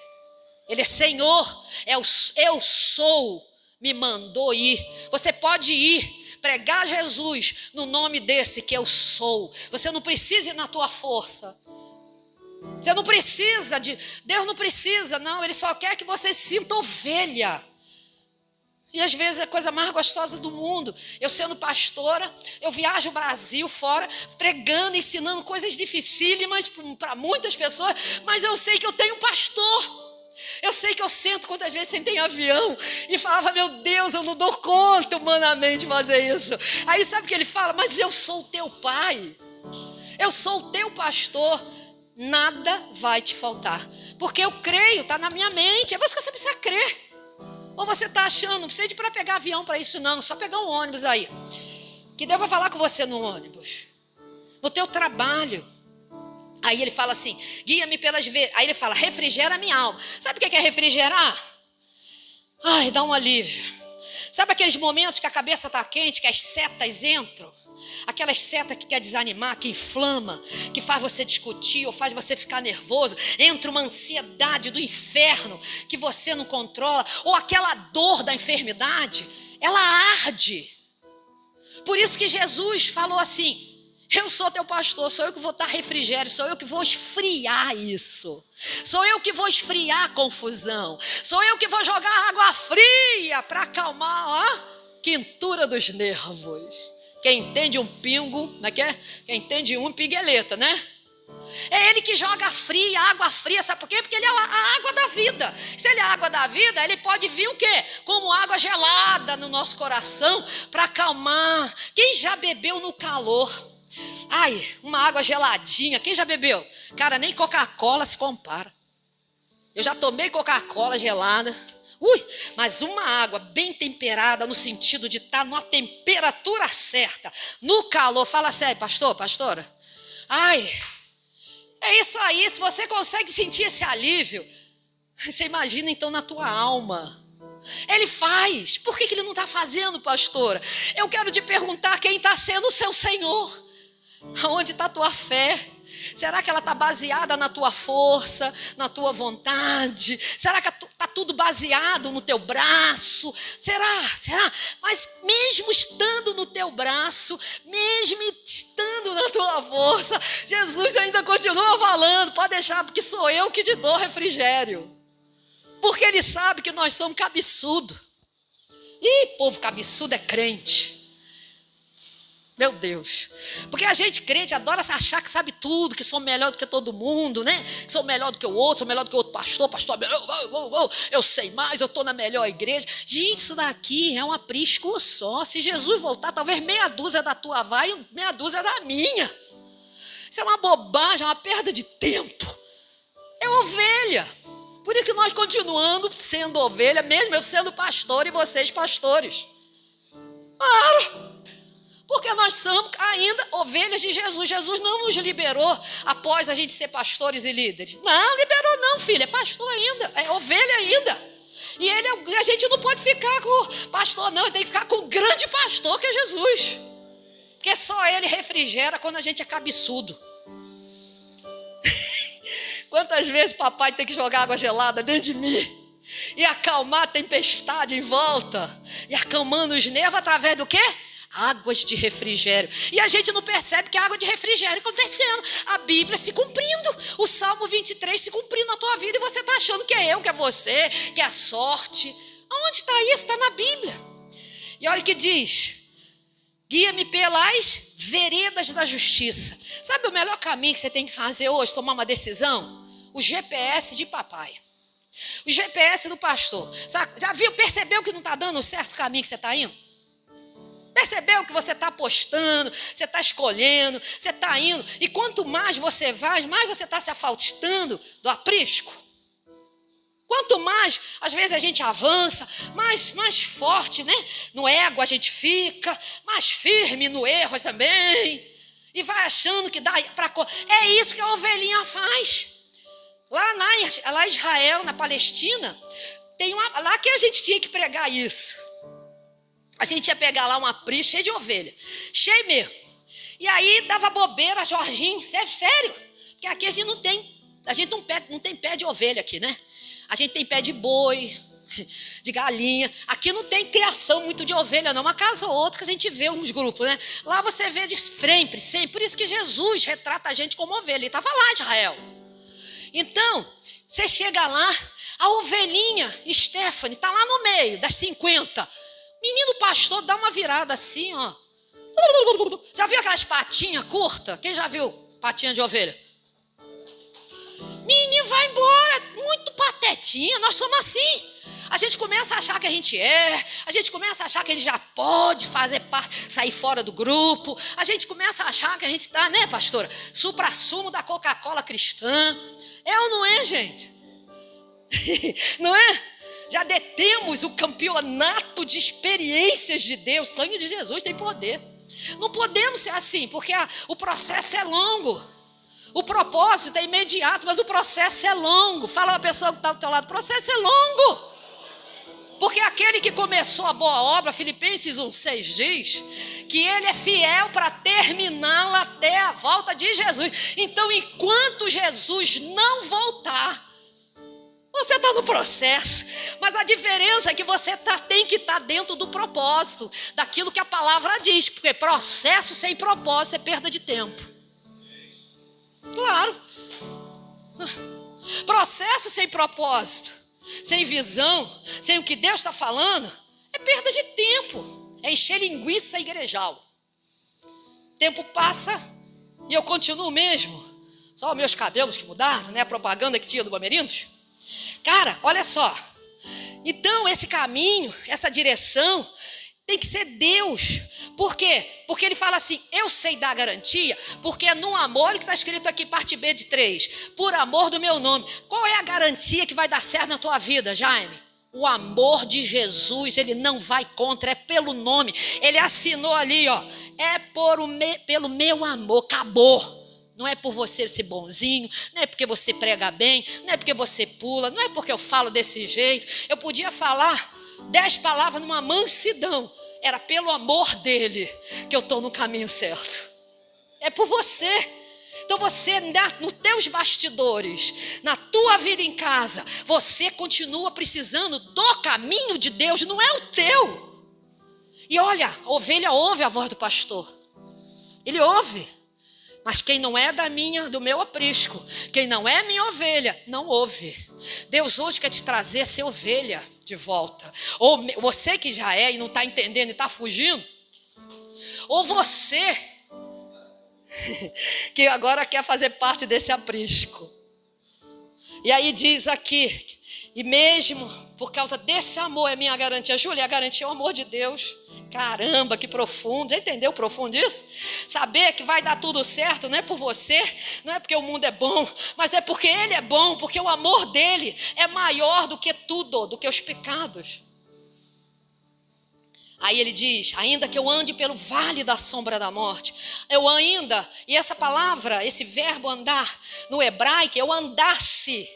Ele é Senhor, eu sou, me mandou ir. Você pode ir, pregar Jesus no nome desse que eu sou. Você não precisa ir na tua força. Você não precisa Deus não precisa, não. Ele só quer que você se sinta ovelha. E às vezes é a coisa mais gostosa do mundo. Eu sendo pastora, eu viajo o Brasil fora, pregando, ensinando coisas dificílimas para muitas pessoas, mas eu sei que eu tenho um pastor. Eu sei que eu sento quantas vezes sentei em avião e falava, meu Deus, eu não dou conta humanamente de fazer isso. Aí sabe o que ele fala? Mas eu sou o teu pai, eu sou o teu pastor, nada vai te faltar. Porque eu creio, está na minha mente, é você que você precisa crer. Ou você está achando, não precisa ir para pegar avião para isso não, só pegar um ônibus aí. Que Deus vai falar com você no ônibus, no teu trabalho. Aí ele fala assim, guia-me pelas veredas. Aí ele fala, refrigera a minha alma. Sabe o que é refrigerar? Ai, dá um alívio. Sabe aqueles momentos que a cabeça está quente, que as setas entram? Aquelas setas que quer desanimar, que inflama, que faz você discutir ou faz você ficar nervoso. Entra uma ansiedade do inferno que você não controla. Ou aquela dor da enfermidade, ela arde. Por isso que Jesus falou assim: eu sou teu pastor, sou eu que vou dar refrigério, sou eu que vou esfriar isso. Sou eu que vou esfriar a confusão. Sou eu que vou jogar água fria para acalmar a quentura dos nervos. Quem entende um pingo, não é que é? Quem entende um pingueleta, né? É ele que joga fria, água fria, sabe por quê? Porque ele é a água da vida. Se ele é a água da vida, ele pode vir o quê? Como água gelada no nosso coração para acalmar. Quem já bebeu no calor? Ai, uma água geladinha, quem já bebeu? Cara, nem Coca-Cola se compara. Eu já tomei Coca-Cola gelada. Mas uma água bem temperada, no sentido de estar numa temperatura certa, no calor. Fala sério, pastora. Ai, é isso aí. Se você consegue sentir esse alívio, você imagina então na tua alma. Ele faz. Por que ele não está fazendo, pastora? Eu quero te perguntar quem está sendo o seu Senhor. Aonde está a tua fé? Será que ela está baseada na tua força, na tua vontade? Será que está tudo baseado no teu braço? Será? Mas mesmo estando no teu braço, mesmo estando na tua força, Jesus ainda continua falando: pode deixar, porque sou eu que te dou refrigério. Porque ele sabe que nós somos cabeçudo. Ih, povo cabeçudo é crente. Meu Deus, porque a gente crente adora achar que sabe tudo, que sou melhor do que todo mundo, né? Que sou melhor do que o outro, sou melhor do que o outro pastor melhor, eu sei mais, eu estou na melhor igreja. Gente, isso daqui é um aprisco só. Se Jesus voltar, talvez meia dúzia da tua vai e meia dúzia da minha. Isso é uma bobagem, é uma perda de tempo. É ovelha. Por isso que nós continuamos sendo ovelha, mesmo eu sendo pastor e vocês pastores. Claro. Porque nós somos ainda ovelhas de Jesus. Jesus não nos liberou após a gente ser pastores e líderes. Não, liberou não, filho. É pastor ainda, é ovelha ainda. E a gente não pode ficar com o pastor, não. Tem que ficar com o grande pastor, que é Jesus. Porque só ele refrigera quando a gente é cabeçudo. Quantas vezes papai tem que jogar água gelada dentro de mim e acalmar a tempestade em volta, e acalmando os nervos através do quê? Águas de refrigério. E a gente não percebe que a água de refrigério acontecendo, a Bíblia se cumprindo, o Salmo 23 se cumprindo na tua vida, e você está achando que é eu, que é você, que é a sorte. Aonde está isso? Está na Bíblia. E olha o que diz: guia-me pelas veredas da justiça. Sabe o melhor caminho que você tem que fazer hoje, tomar uma decisão? O GPS de papai, o GPS do pastor. Sabe, já viu, percebeu que não está dando o certo caminho que você está indo? Percebeu que você está apostando, você está escolhendo, você está indo. E quanto mais você vai, mais você está se afastando do aprisco. Quanto mais, às vezes a gente avança, mais forte, né? No ego a gente fica, mais firme no erro também. E vai achando que dá para... É isso que a ovelhinha faz. Lá em Israel, na Palestina, lá que a gente tinha que pregar isso. A gente ia pegar lá um aprisco cheio de ovelha. Cheio mesmo. E aí dava bobeira, Jorginho. Sério? Porque aqui a gente não tem pé de ovelha aqui, né? A gente tem pé de boi, de galinha. Aqui não tem criação muito de ovelha, não. Uma casa ou outra que a gente vê uns grupos, né? Lá você vê de sempre. Por isso que Jesus retrata a gente como ovelha. Ele estava lá, Israel. Então, você chega lá, a ovelhinha, Stephanie, está lá no meio das 50. Menino pastor dá uma virada assim, ó. Já viu aquelas patinhas curtas? Quem já viu patinha de ovelha? Menino vai embora, muito patetinha, nós somos assim. A gente começa a achar que a gente a gente começa a achar que a gente já pode fazer parte, sair fora do grupo. A gente começa a achar que a gente está, né, pastora? Supra-sumo da Coca-Cola cristã. É ou não é, gente? Não é? Já detemos o campeonato de experiências de Deus. O sangue de Jesus tem poder. Não podemos ser assim, porque o processo é longo. O propósito é imediato, mas o processo é longo. Fala uma pessoa que está do teu lado: o processo é longo. Porque aquele que começou a boa obra, Filipenses 1,6 diz que ele é fiel para terminá-la até a volta de Jesus. Então, enquanto Jesus não voltar, você está no processo, mas a diferença é que você tem que estar dentro do propósito, daquilo que a palavra diz, porque processo sem propósito é perda de tempo. Claro. Processo sem propósito, sem visão, sem o que Deus está falando, é perda de tempo. É encher linguiça igrejal. Tempo passa e eu continuo mesmo. Só os meus cabelos que mudaram, né? A propaganda que tinha do Bamerindos. Cara, olha só. Então, esse caminho, essa direção, tem que ser Deus. Por quê? Porque ele fala assim, eu sei dar garantia, porque é no amor que está escrito aqui, parte B de 3, por amor do meu nome. Qual é a garantia que vai dar certo na tua vida, Jaime? O amor de Jesus, ele não vai contra, é pelo nome. Ele assinou ali, ó, é pelo meu amor, acabou. Não é por você ser bonzinho, não é porque você prega bem, não é porque você pula, não é porque eu falo desse jeito. Eu podia falar 10 palavras numa mansidão. Era pelo amor dele que eu estou no caminho certo. É por você. Então você, nos teus bastidores, na tua vida em casa, você continua precisando do caminho de Deus, não é o teu. E olha, a ovelha ouve a voz do pastor. Ele ouve. Mas quem não é do meu aprisco, quem não é minha ovelha, não ouve. Deus hoje quer te trazer ser ovelha de volta. Ou você que já é e não está entendendo e está fugindo. Ou você que agora quer fazer parte desse aprisco. E aí diz aqui, e mesmo por causa desse amor é minha garantia. Júlia, a garantia é o amor de Deus. Caramba, que profundo. Já entendeu profundo isso? Saber que vai dar tudo certo não é por você, não é porque o mundo é bom, mas é porque ele é bom, porque o amor dele é maior do que tudo, do que os pecados. Aí ele diz, ainda que eu ande pelo vale da sombra da morte, eu ainda, e essa palavra, esse verbo andar, no hebraico, eu andasse.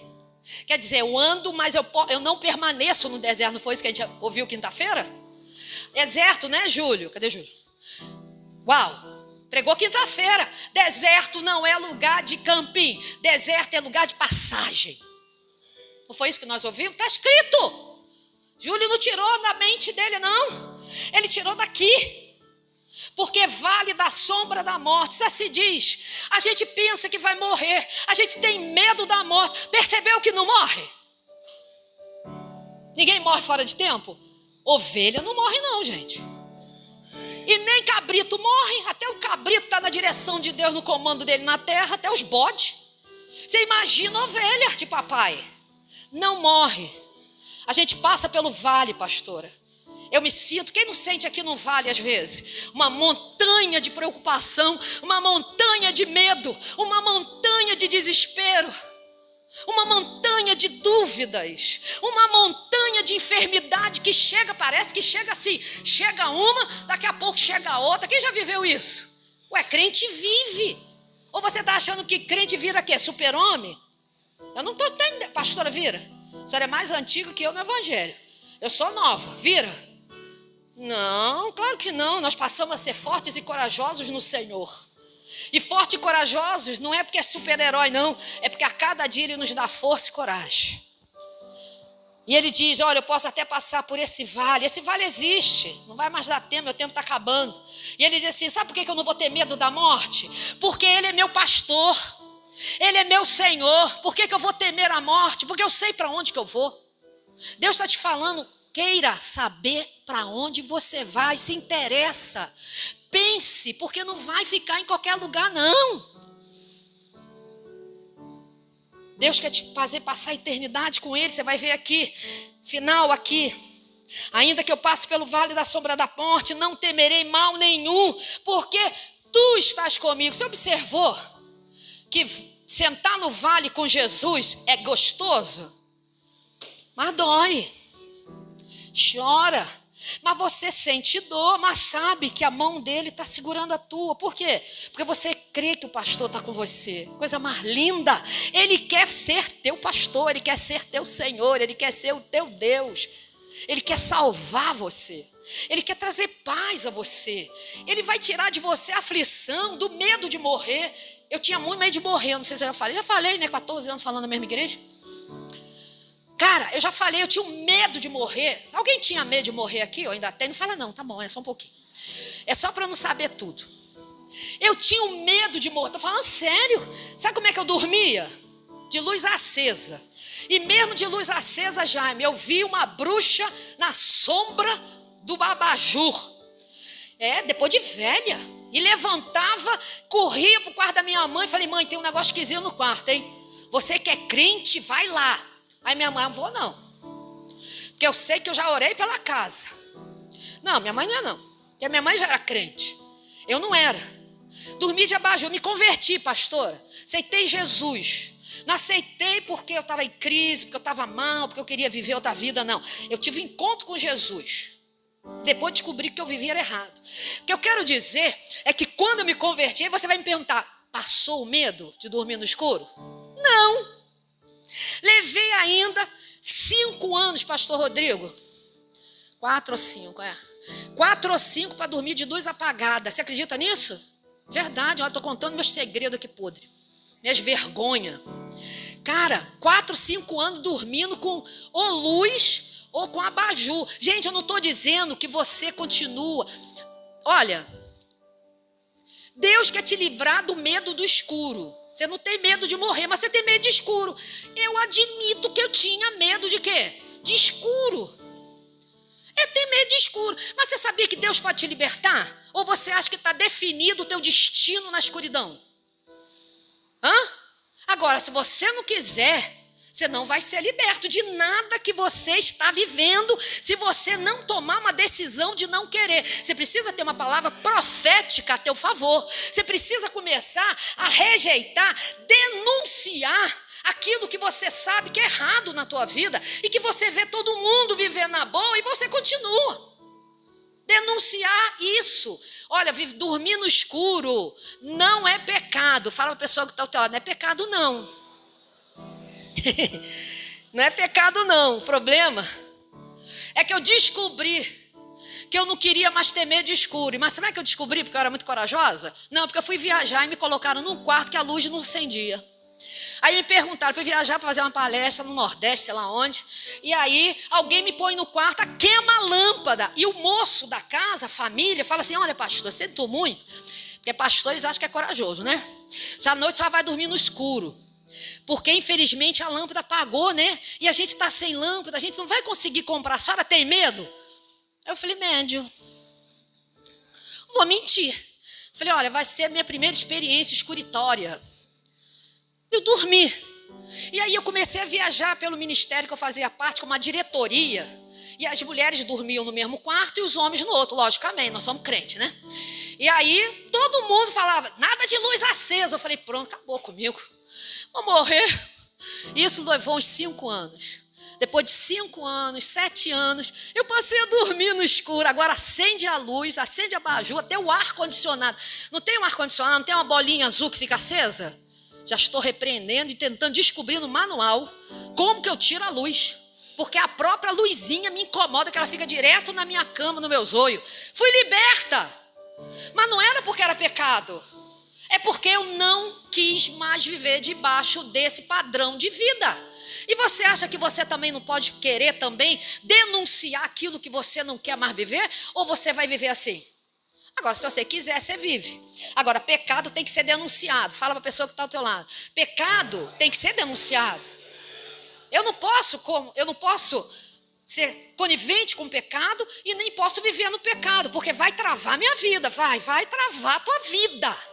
Quer dizer, eu ando, mas eu não permaneço no deserto. Não foi isso que a gente ouviu quinta-feira? Deserto, né, Júlio? Cadê Júlio? Uau, pregou quinta-feira. Deserto não é lugar de camping. Deserto é lugar de passagem. Não foi isso que nós ouvimos? Está escrito. Júlio não tirou da mente dele, não. Ele tirou daqui. Porque vale da sombra da morte. Isso se diz. A gente pensa que vai morrer. A gente tem medo da morte. Percebeu que não morre? Ninguém morre fora de tempo? Ovelha não morre não, gente. E nem cabrito morre. Até o cabrito está na direção de Deus, no comando dele na terra. Até os bodes. Você imagina ovelha de papai. Não morre. A gente passa pelo vale, pastora. Eu me sinto, quem não sente aqui no vale às vezes? Uma montanha de preocupação, uma montanha de medo, uma montanha de desespero, uma montanha de dúvidas, uma montanha de enfermidade que chega, parece que chega assim, chega uma, daqui a pouco chega outra. Quem já viveu isso? Ué, crente vive. Ou você está achando que crente vira quê? Super-homem? Eu não estou entendendo. Pastora, vira. A senhora é mais antiga que eu no evangelho. Eu sou nova, vira. Não, claro que não. Nós passamos a ser fortes e corajosos no Senhor. E fortes e corajosos não é porque é super-herói, não. É porque a cada dia Ele nos dá força e coragem. E Ele diz, olha, eu posso até passar por esse vale. Esse vale existe. Não vai mais dar tempo, meu tempo está acabando. E Ele diz assim, sabe por que eu não vou ter medo da morte? Porque Ele é meu pastor. Ele é meu Senhor. Por que eu vou temer a morte? Porque eu sei para onde que eu vou. Deus está te falando, queira saber para onde você vai, se interessa. Pense, porque não vai ficar em qualquer lugar, não. Deus quer te fazer passar a eternidade com Ele. Você vai ver aqui, final aqui. Ainda que eu passe pelo vale da sombra da morte, não temerei mal nenhum, porque Tu estás comigo. Você observou que sentar no vale com Jesus é gostoso? Mas dói. Chora. Mas você sente dor, mas sabe que a mão dele está segurando a tua. Por quê? Porque você crê que o pastor está com você. Coisa mais linda. Ele quer ser teu pastor, ele quer ser teu Senhor, ele quer ser o teu Deus. Ele quer salvar você. Ele quer trazer paz a você. Ele vai tirar de você a aflição, do medo de morrer. Eu tinha muito medo de morrer, não sei se eu já falei. Já falei, né? 14 anos falando na mesma igreja. Cara, eu já falei, eu tinha um medo de morrer. Alguém tinha medo de morrer aqui? Eu ainda tenho. Não fala não, tá bom, é só um pouquinho. É só para eu não saber tudo. Eu tinha um medo de morrer. Tô falando sério. Sabe como é que eu dormia? De luz acesa. E mesmo de luz acesa, Jaime, eu vi uma bruxa na sombra do abajur. Depois de velha. E levantava, corria pro quarto da minha mãe e falei, mãe, tem um negócio esquisito no quarto, hein? Você que é crente, vai lá. Aí minha mãe, não vou não. Porque eu sei que eu já orei pela casa. Não, minha mãe não é não. Porque a minha mãe já era crente. Eu não era. Dormi de abajur, me converti, pastora. Aceitei Jesus. Não aceitei porque eu estava em crise, porque eu estava mal, porque eu queria viver outra vida, não. Eu tive um encontro com Jesus. Depois descobri que eu vivia errado. O que eu quero dizer é que quando eu me converti, aí você vai me perguntar, passou o medo de dormir no escuro? Não. Levei ainda 5 anos, pastor Rodrigo. 4 ou 5, 4 ou 5 para dormir de luz apagada. Você acredita nisso? Verdade, eu estou contando meus segredos aqui podre. Minhas vergonhas. Cara, 4, 5 anos dormindo com ou luz ou com abajur. Gente, eu não estou dizendo que você continua. Olha, Deus quer te livrar do medo do escuro. Você não tem medo de morrer, mas você tem medo de escuro. Eu admito que eu tinha medo de quê? De escuro. Eu tenho medo de escuro. Mas você sabia que Deus pode te libertar? Ou você acha que está definido o teu destino na escuridão? Agora, se você não quiser, você não vai ser liberto de nada que você está vivendo se você não tomar uma decisão de não querer. Você precisa ter uma palavra profética a teu favor. Você precisa começar a rejeitar, denunciar aquilo que você sabe que é errado na tua vida e que você vê todo mundo vivendo na boa e você continua. Denunciar isso. Olha, dormir no escuro não é pecado. Fala para a pessoa que está ao teu lado, não é pecado não. Não é pecado não. O problema é que eu descobri que eu não queria mais ter medo de escuro. Mas como é que eu descobri? Porque eu era muito corajosa? Não, porque eu fui viajar e me colocaram num quarto que a luz não acendia. Aí me perguntaram, fui viajar para fazer uma palestra no Nordeste, sei lá onde. E aí alguém me põe no quarto, queima a lâmpada. E o moço da casa, a família, fala assim, olha pastor, você sentou muito? Porque pastores acham que é corajoso, né? Essa noite só vai dormir no escuro. Porque infelizmente a lâmpada apagou, né? E a gente está sem lâmpada, a gente não vai conseguir comprar. A senhora tem medo? Eu falei, médio. Não vou mentir. Falei, olha, vai ser a minha primeira experiência escuritória. Eu dormi. E aí eu comecei a viajar pelo ministério que eu fazia parte, com uma diretoria. E as mulheres dormiam no mesmo quarto e os homens no outro, logicamente, nós somos crentes, né? E aí todo mundo falava, nada de luz acesa. Eu falei, pronto, acabou comigo. Vou morrer. Isso levou uns 5 anos. Depois de 5 anos, 7 anos, eu passei a dormir no escuro. Agora acende a luz, acende a abajur, até o ar-condicionado. Não tem um ar-condicionado, não tem uma bolinha azul que fica acesa? Já estou repreendendo e tentando descobrir no manual como que eu tiro a luz. Porque a própria luzinha me incomoda, que ela fica direto na minha cama, no meu zóio. Fui liberta. Mas não era porque era pecado. É porque eu não quis mais viver debaixo desse padrão de vida. E você acha que você também não pode querer também denunciar aquilo que você não quer mais viver? Ou você vai viver assim? Agora, se você quiser, você vive. Agora, pecado tem que ser denunciado. Fala para a pessoa que está ao teu lado. Pecado tem que ser denunciado. Eu não posso ser conivente com o pecado e nem posso viver no pecado, porque vai travar minha vida, vai travar a tua vida.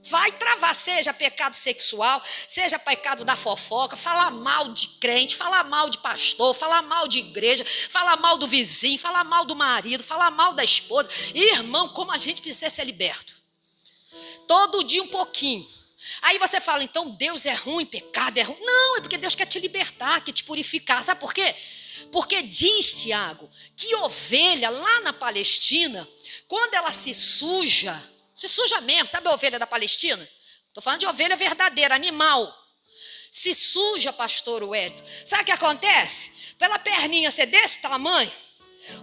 Vai travar, seja pecado sexual, seja pecado da fofoca, falar mal de crente, falar mal de pastor, falar mal de igreja, falar mal do vizinho, falar mal do marido, falar mal da esposa. Irmão, como a gente precisa ser liberto? Todo dia um pouquinho. Aí você fala, então Deus é ruim, pecado é ruim. Não, é porque Deus quer te libertar, quer te purificar. Sabe por quê? Porque diz, Tiago, que ovelha lá na Palestina, quando ela se suja mesmo, sabe a ovelha da Palestina? Estou falando de ovelha verdadeira, animal. Se suja, pastor Wellington. Sabe o que acontece? pela perninha ser desse tamanho,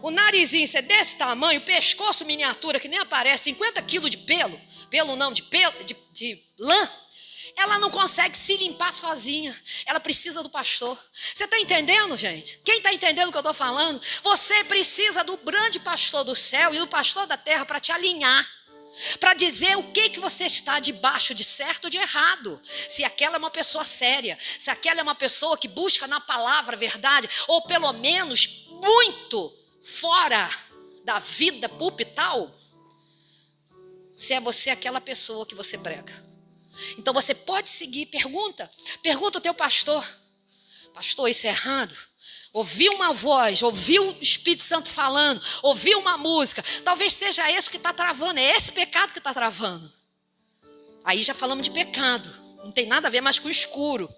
o narizinho ser desse tamanho, o pescoço miniatura que nem aparece, 50 quilos de pelo não, de lã, ela não consegue se limpar sozinha. Ela precisa do pastor. Você está entendendo, gente? Quem está entendendo o que eu estou falando? Você precisa do grande pastor do céu e do pastor da terra para te alinhar, para dizer o que você está debaixo de certo ou de errado. Se aquela é uma pessoa séria, se aquela é uma pessoa que busca na palavra a verdade, ou pelo menos muito fora da vida pulpital, se é você aquela pessoa que você prega. Então você pode seguir, pergunta ao teu pastor: pastor, isso é errado? Ouvi uma voz, ouvi o Espírito Santo falando, ouvi uma música, talvez seja esse que está travando, é esse pecado que está travando. Aí já falamos de pecado, não tem nada a ver mais com o escuro.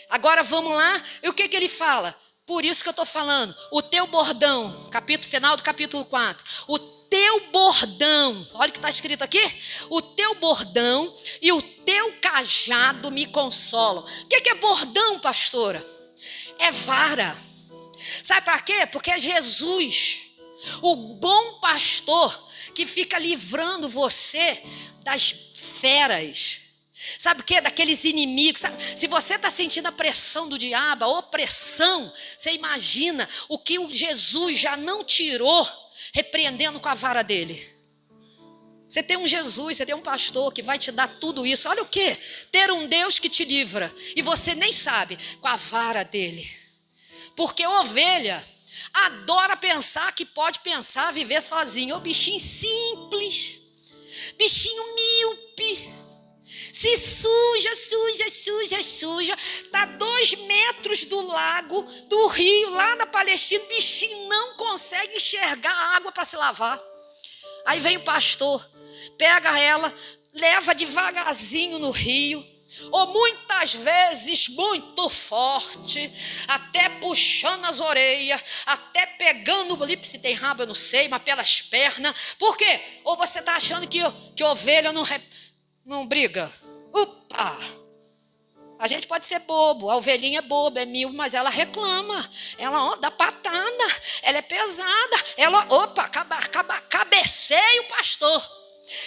Agora vamos lá, e o que ele fala? Por isso que eu estou falando, o teu bordão, final do capítulo 4, o teu bordão, olha o que está escrito aqui, o teu bordão e o teu cajado me consolam. O que é bordão, pastora? É vara. Sabe para quê? Porque é Jesus, o bom pastor, que fica livrando você das feras. Sabe o que? Daqueles inimigos. Sabe? Se você está sentindo a pressão do diabo, a opressão, você imagina o que o Jesus já não tirou, repreendendo com a vara dele. Você tem um Jesus, você tem um pastor que vai te dar tudo isso. Olha o que? Ter um Deus que te livra e você nem sabe, com a vara dele. Porque ovelha adora pensar que pode pensar, viver sozinho. Ô bichinho simples, bichinho míope, se suja. Está 2 metros do lago, do rio, lá na Palestina, o bichinho não consegue enxergar a água para se lavar. Aí vem o pastor, pega ela, leva devagarzinho no rio, ou muitas vezes muito forte, até puxando as orelhas, até pegando ali, se tem rabo eu não sei, mas pelas pernas. Por quê? Ou você está achando que ovelha não briga? Opa! A gente pode ser bobo, a ovelhinha é boba, é mil, mas ela reclama, ela dá patada, ela é pesada, ela, cabeceia o pastor.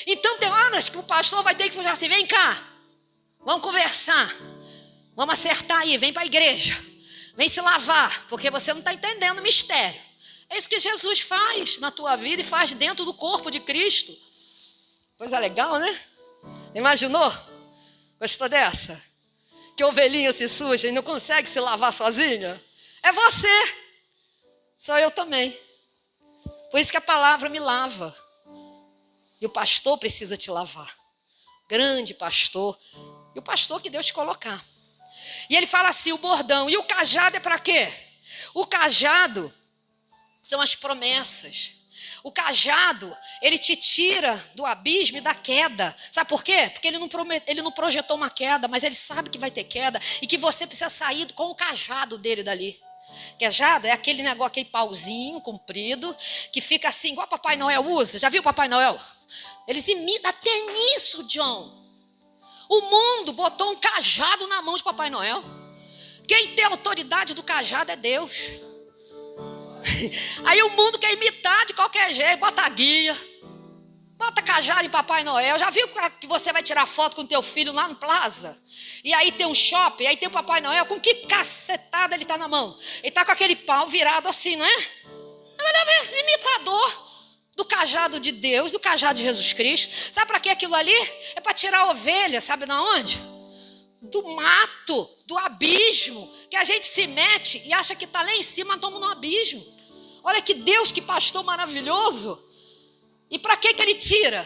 Então tem horas que o pastor vai ter que falar assim: vem cá, vamos conversar, vamos acertar aí, vem para a igreja, vem se lavar, porque você não está entendendo o mistério. É isso que Jesus faz na tua vida e faz dentro do corpo de Cristo. Coisa legal, né? Imaginou? Gostou dessa? Que ovelhinha se suja e não consegue se lavar sozinha? É você. Sou eu também. Por isso que a palavra me lava. E o pastor precisa te lavar. Grande pastor. E o pastor que Deus te colocar. E ele fala assim, o bordão. E o cajado é para quê? O cajado são as promessas. O cajado, ele te tira do abismo e da queda. Sabe por quê? Porque ele não projetou uma queda, mas ele sabe que vai ter queda e que você precisa sair com o cajado dele dali. Cajado é aquele negócio, aquele pauzinho comprido, que fica assim, igual Papai Noel usa. Já viu Papai Noel? Eles imitam até nisso, John. O mundo botou um cajado na mão de Papai Noel. Quem tem autoridade do cajado é Deus. Aí o mundo quer imitar de qualquer jeito, bota a guia, bota cajado em Papai Noel. Já viu que você vai tirar foto com o teu filho lá no Plaza? E aí tem um shopping, aí tem o Papai Noel, com que cacetada ele está na mão? Ele está com aquele pau virado assim, não é? Ele é imitador do cajado de Deus, do cajado de Jesus Cristo. Sabe para que aquilo ali? É para tirar a ovelha, sabe de onde? Do mato, do abismo, que a gente se mete e acha que está lá em cima, mas estamos no abismo. Olha que Deus, que pastor maravilhoso. E para que ele tira?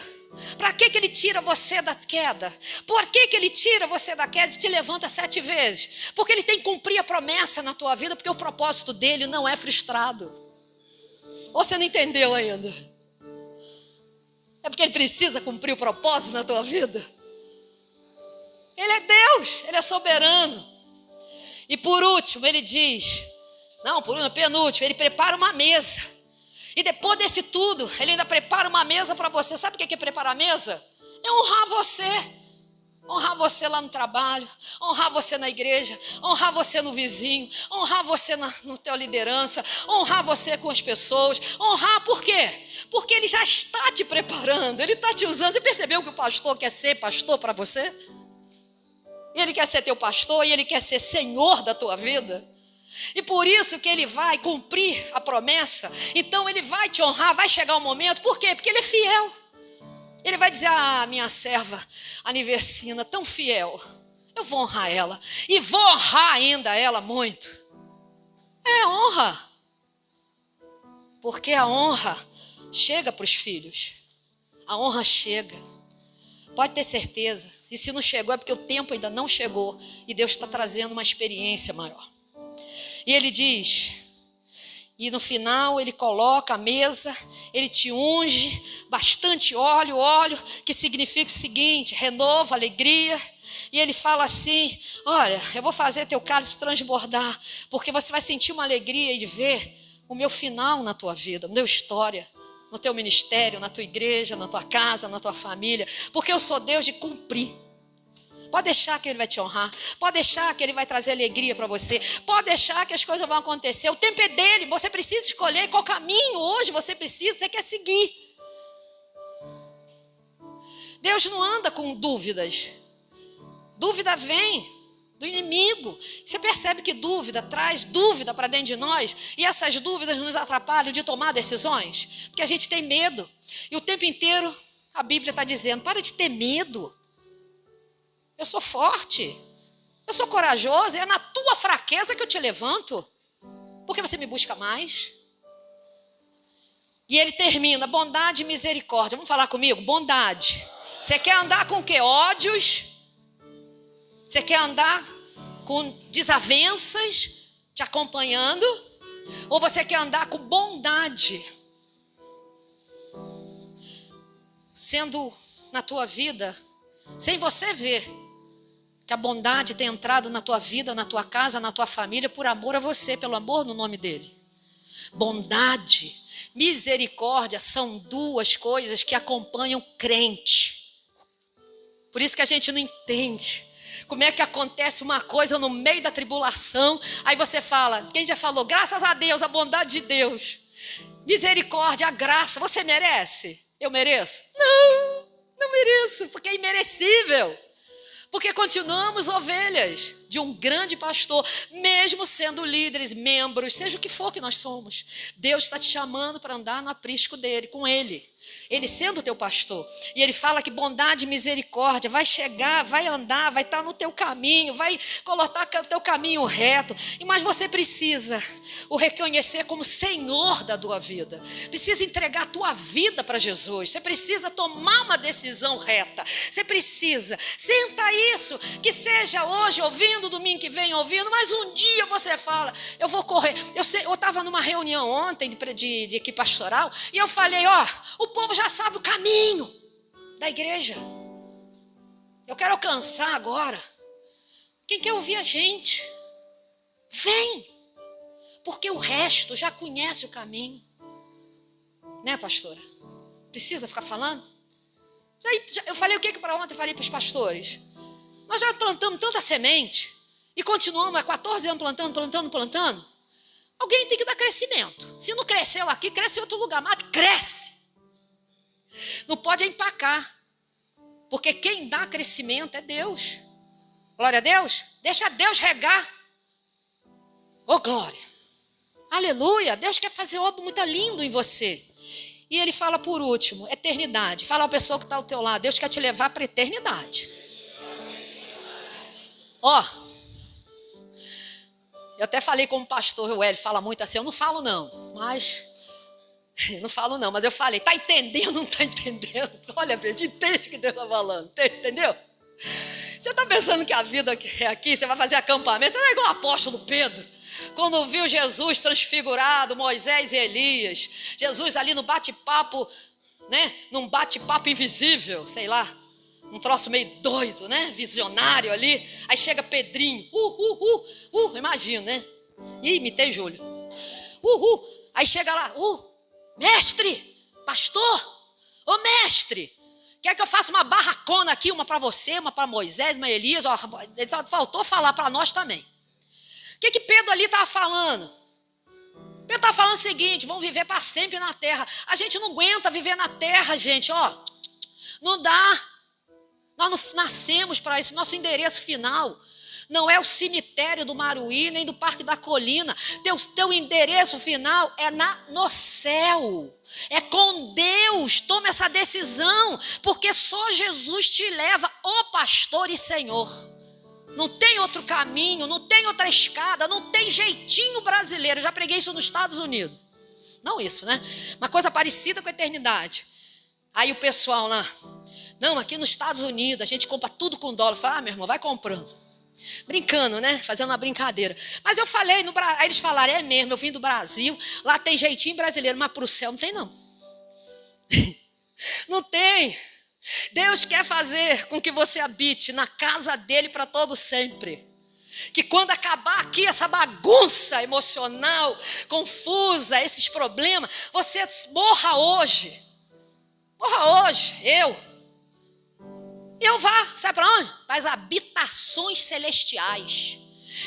Para que ele tira você da queda? Por que ele tira você da queda e te levanta 7 vezes? Porque ele tem que cumprir a promessa na tua vida, porque o propósito dele não é frustrado. Ou você não entendeu ainda? É porque ele precisa cumprir o propósito na tua vida. Ele é Deus, ele é soberano. E por último, ele diz... penúltimo, ele prepara uma mesa. E depois desse tudo, ele ainda prepara uma mesa para você. Sabe o que é preparar a mesa? É honrar você. honrar você lá no trabalho, honrar você na igreja, honrar você no vizinho, honrar você no teu liderança, honrar você com as pessoas, honrar por quê? Porque ele já está te preparando, ele está te usando. Você percebeu que o pastor quer ser pastor para você? Ele quer ser teu pastor e ele quer ser senhor da tua vida. E por isso que ele vai cumprir a promessa. Então ele vai te honrar, vai chegar um momento. Por quê? Porque ele é fiel. Ele vai dizer, minha serva, a Niversina, tão fiel. Eu vou honrar ela. E vou honrar ainda ela muito. É honra. Porque a honra chega para os filhos. A honra chega. Pode ter certeza. E se não chegou é porque o tempo ainda não chegou. E Deus está trazendo uma experiência maior. E ele diz, e no final ele coloca a mesa, ele te unge, bastante óleo, que significa o seguinte, renova, alegria. E ele fala assim, olha, eu vou fazer teu cálice transbordar, porque você vai sentir uma alegria de ver o meu final na tua vida, na tua história, no teu ministério, na tua igreja, na tua casa, na tua família, porque eu sou Deus de cumprir. Pode deixar que ele vai te honrar. Pode deixar que ele vai trazer alegria para você. Pode deixar que as coisas vão acontecer. O tempo é dele. Você precisa escolher qual caminho hoje você quer seguir. Deus não anda com dúvidas. Dúvida vem do inimigo. Você percebe que dúvida traz dúvida para dentro de nós. E essas dúvidas nos atrapalham de tomar decisões. Porque a gente tem medo. E o tempo inteiro a Bíblia está dizendo, para de ter medo. Eu sou forte, eu sou corajoso, é na tua fraqueza que eu te levanto, porque você me busca mais. E ele termina, bondade e misericórdia. Vamos falar comigo? Bondade. Você quer andar com o quê? Ódios? Você quer andar com desavenças te acompanhando? Ou você quer andar com bondade? Sendo na tua vida, sem você ver, que a bondade tem entrado na tua vida, na tua casa, na tua família, por amor a você, pelo amor no nome dele. Bondade, misericórdia são duas coisas que acompanham crente. Por isso que a gente não entende como é que acontece uma coisa no meio da tribulação. Aí você fala, quem já falou, graças a Deus, a bondade de Deus. Misericórdia, a graça, você merece? Eu mereço? Não mereço, porque é imerecível. Porque continuamos ovelhas de um grande pastor, mesmo sendo líderes, membros, seja o que for que nós somos. Deus está te chamando para andar no aprisco dele, com ele. Ele sendo teu pastor. E ele fala que bondade e misericórdia vai chegar, vai andar, vai estar no teu caminho, vai colocar o teu caminho reto. Mas você precisa o reconhecer como Senhor da tua vida. Precisa entregar a tua vida para Jesus. Você precisa tomar uma decisão reta. Você precisa. Senta isso, que seja hoje ouvindo, domingo que vem ouvindo, mas um dia você fala, eu vou correr. Eu estava numa reunião ontem de equipe pastoral e eu falei, o povo já sabe o caminho da igreja. Eu quero alcançar agora. Quem quer ouvir a gente? Vem. Porque o resto já conhece o caminho. Né, pastora? Precisa ficar falando? Eu falei o que para ontem? Eu falei para os pastores. Nós já plantamos tanta semente e continuamos há 14 anos plantando. Alguém tem que dar crescimento. Se não cresceu aqui, cresce em outro lugar. Mas cresce. Não pode empacar. Porque quem dá crescimento é Deus. Glória a Deus. Deixa Deus regar. Glória. Aleluia. Deus quer fazer algo muito lindo em você. E ele fala por último, eternidade. Fala a pessoa que está ao teu lado. Deus quer te levar para a eternidade. Eu até falei como o pastor o Hélio fala muito assim, eu não falo não, mas eu falei, está entendendo, não está entendendo? Olha, Pedro, entende o que Deus está falando, entendeu? Você está pensando que a vida é aqui, você vai fazer acampamento, você não é igual o apóstolo Pedro, quando viu Jesus transfigurado, Moisés e Elias, Jesus ali no bate-papo, né? Num bate-papo invisível, sei lá, um troço meio doido, né? Visionário ali. Aí chega Pedrinho. Imagino, né? Ih, imitei Júlio. Aí chega lá. Mestre, pastor, mestre. Quer que eu faça uma barracona aqui, uma para você, uma para Moisés, uma Elias? Ó, só faltou falar para nós também. O que Pedro ali estava falando? Pedro estava falando o seguinte: vamos viver para sempre na terra. A gente não aguenta viver na terra, gente, ó. Não dá. Nós não nascemos para isso. Nosso endereço final não é o cemitério do Maruí, nem do Parque da Colina. Teu endereço final é no céu. É com Deus. Toma essa decisão, porque só Jesus te leva, ó pastor e Senhor. Não tem outro caminho, não tem outra escada, não tem jeitinho brasileiro. Eu já preguei isso nos Estados Unidos. Não isso, né? Uma coisa parecida com a eternidade. Aí o pessoal lá, não, aqui nos Estados Unidos a gente compra tudo com dólar. Fala, meu irmão, vai comprando. Brincando, né? Fazendo uma brincadeira. Mas eu falei, aí eles falaram, é mesmo, eu vim do Brasil, lá tem jeitinho brasileiro, mas para o céu não tem não. Não tem. Deus quer fazer com que você habite na casa dele para todo sempre. Que quando acabar aqui essa bagunça emocional, confusa, esses problemas, você morra hoje. Morra hoje, eu vá, sabe para onde? Para as habitações celestiais.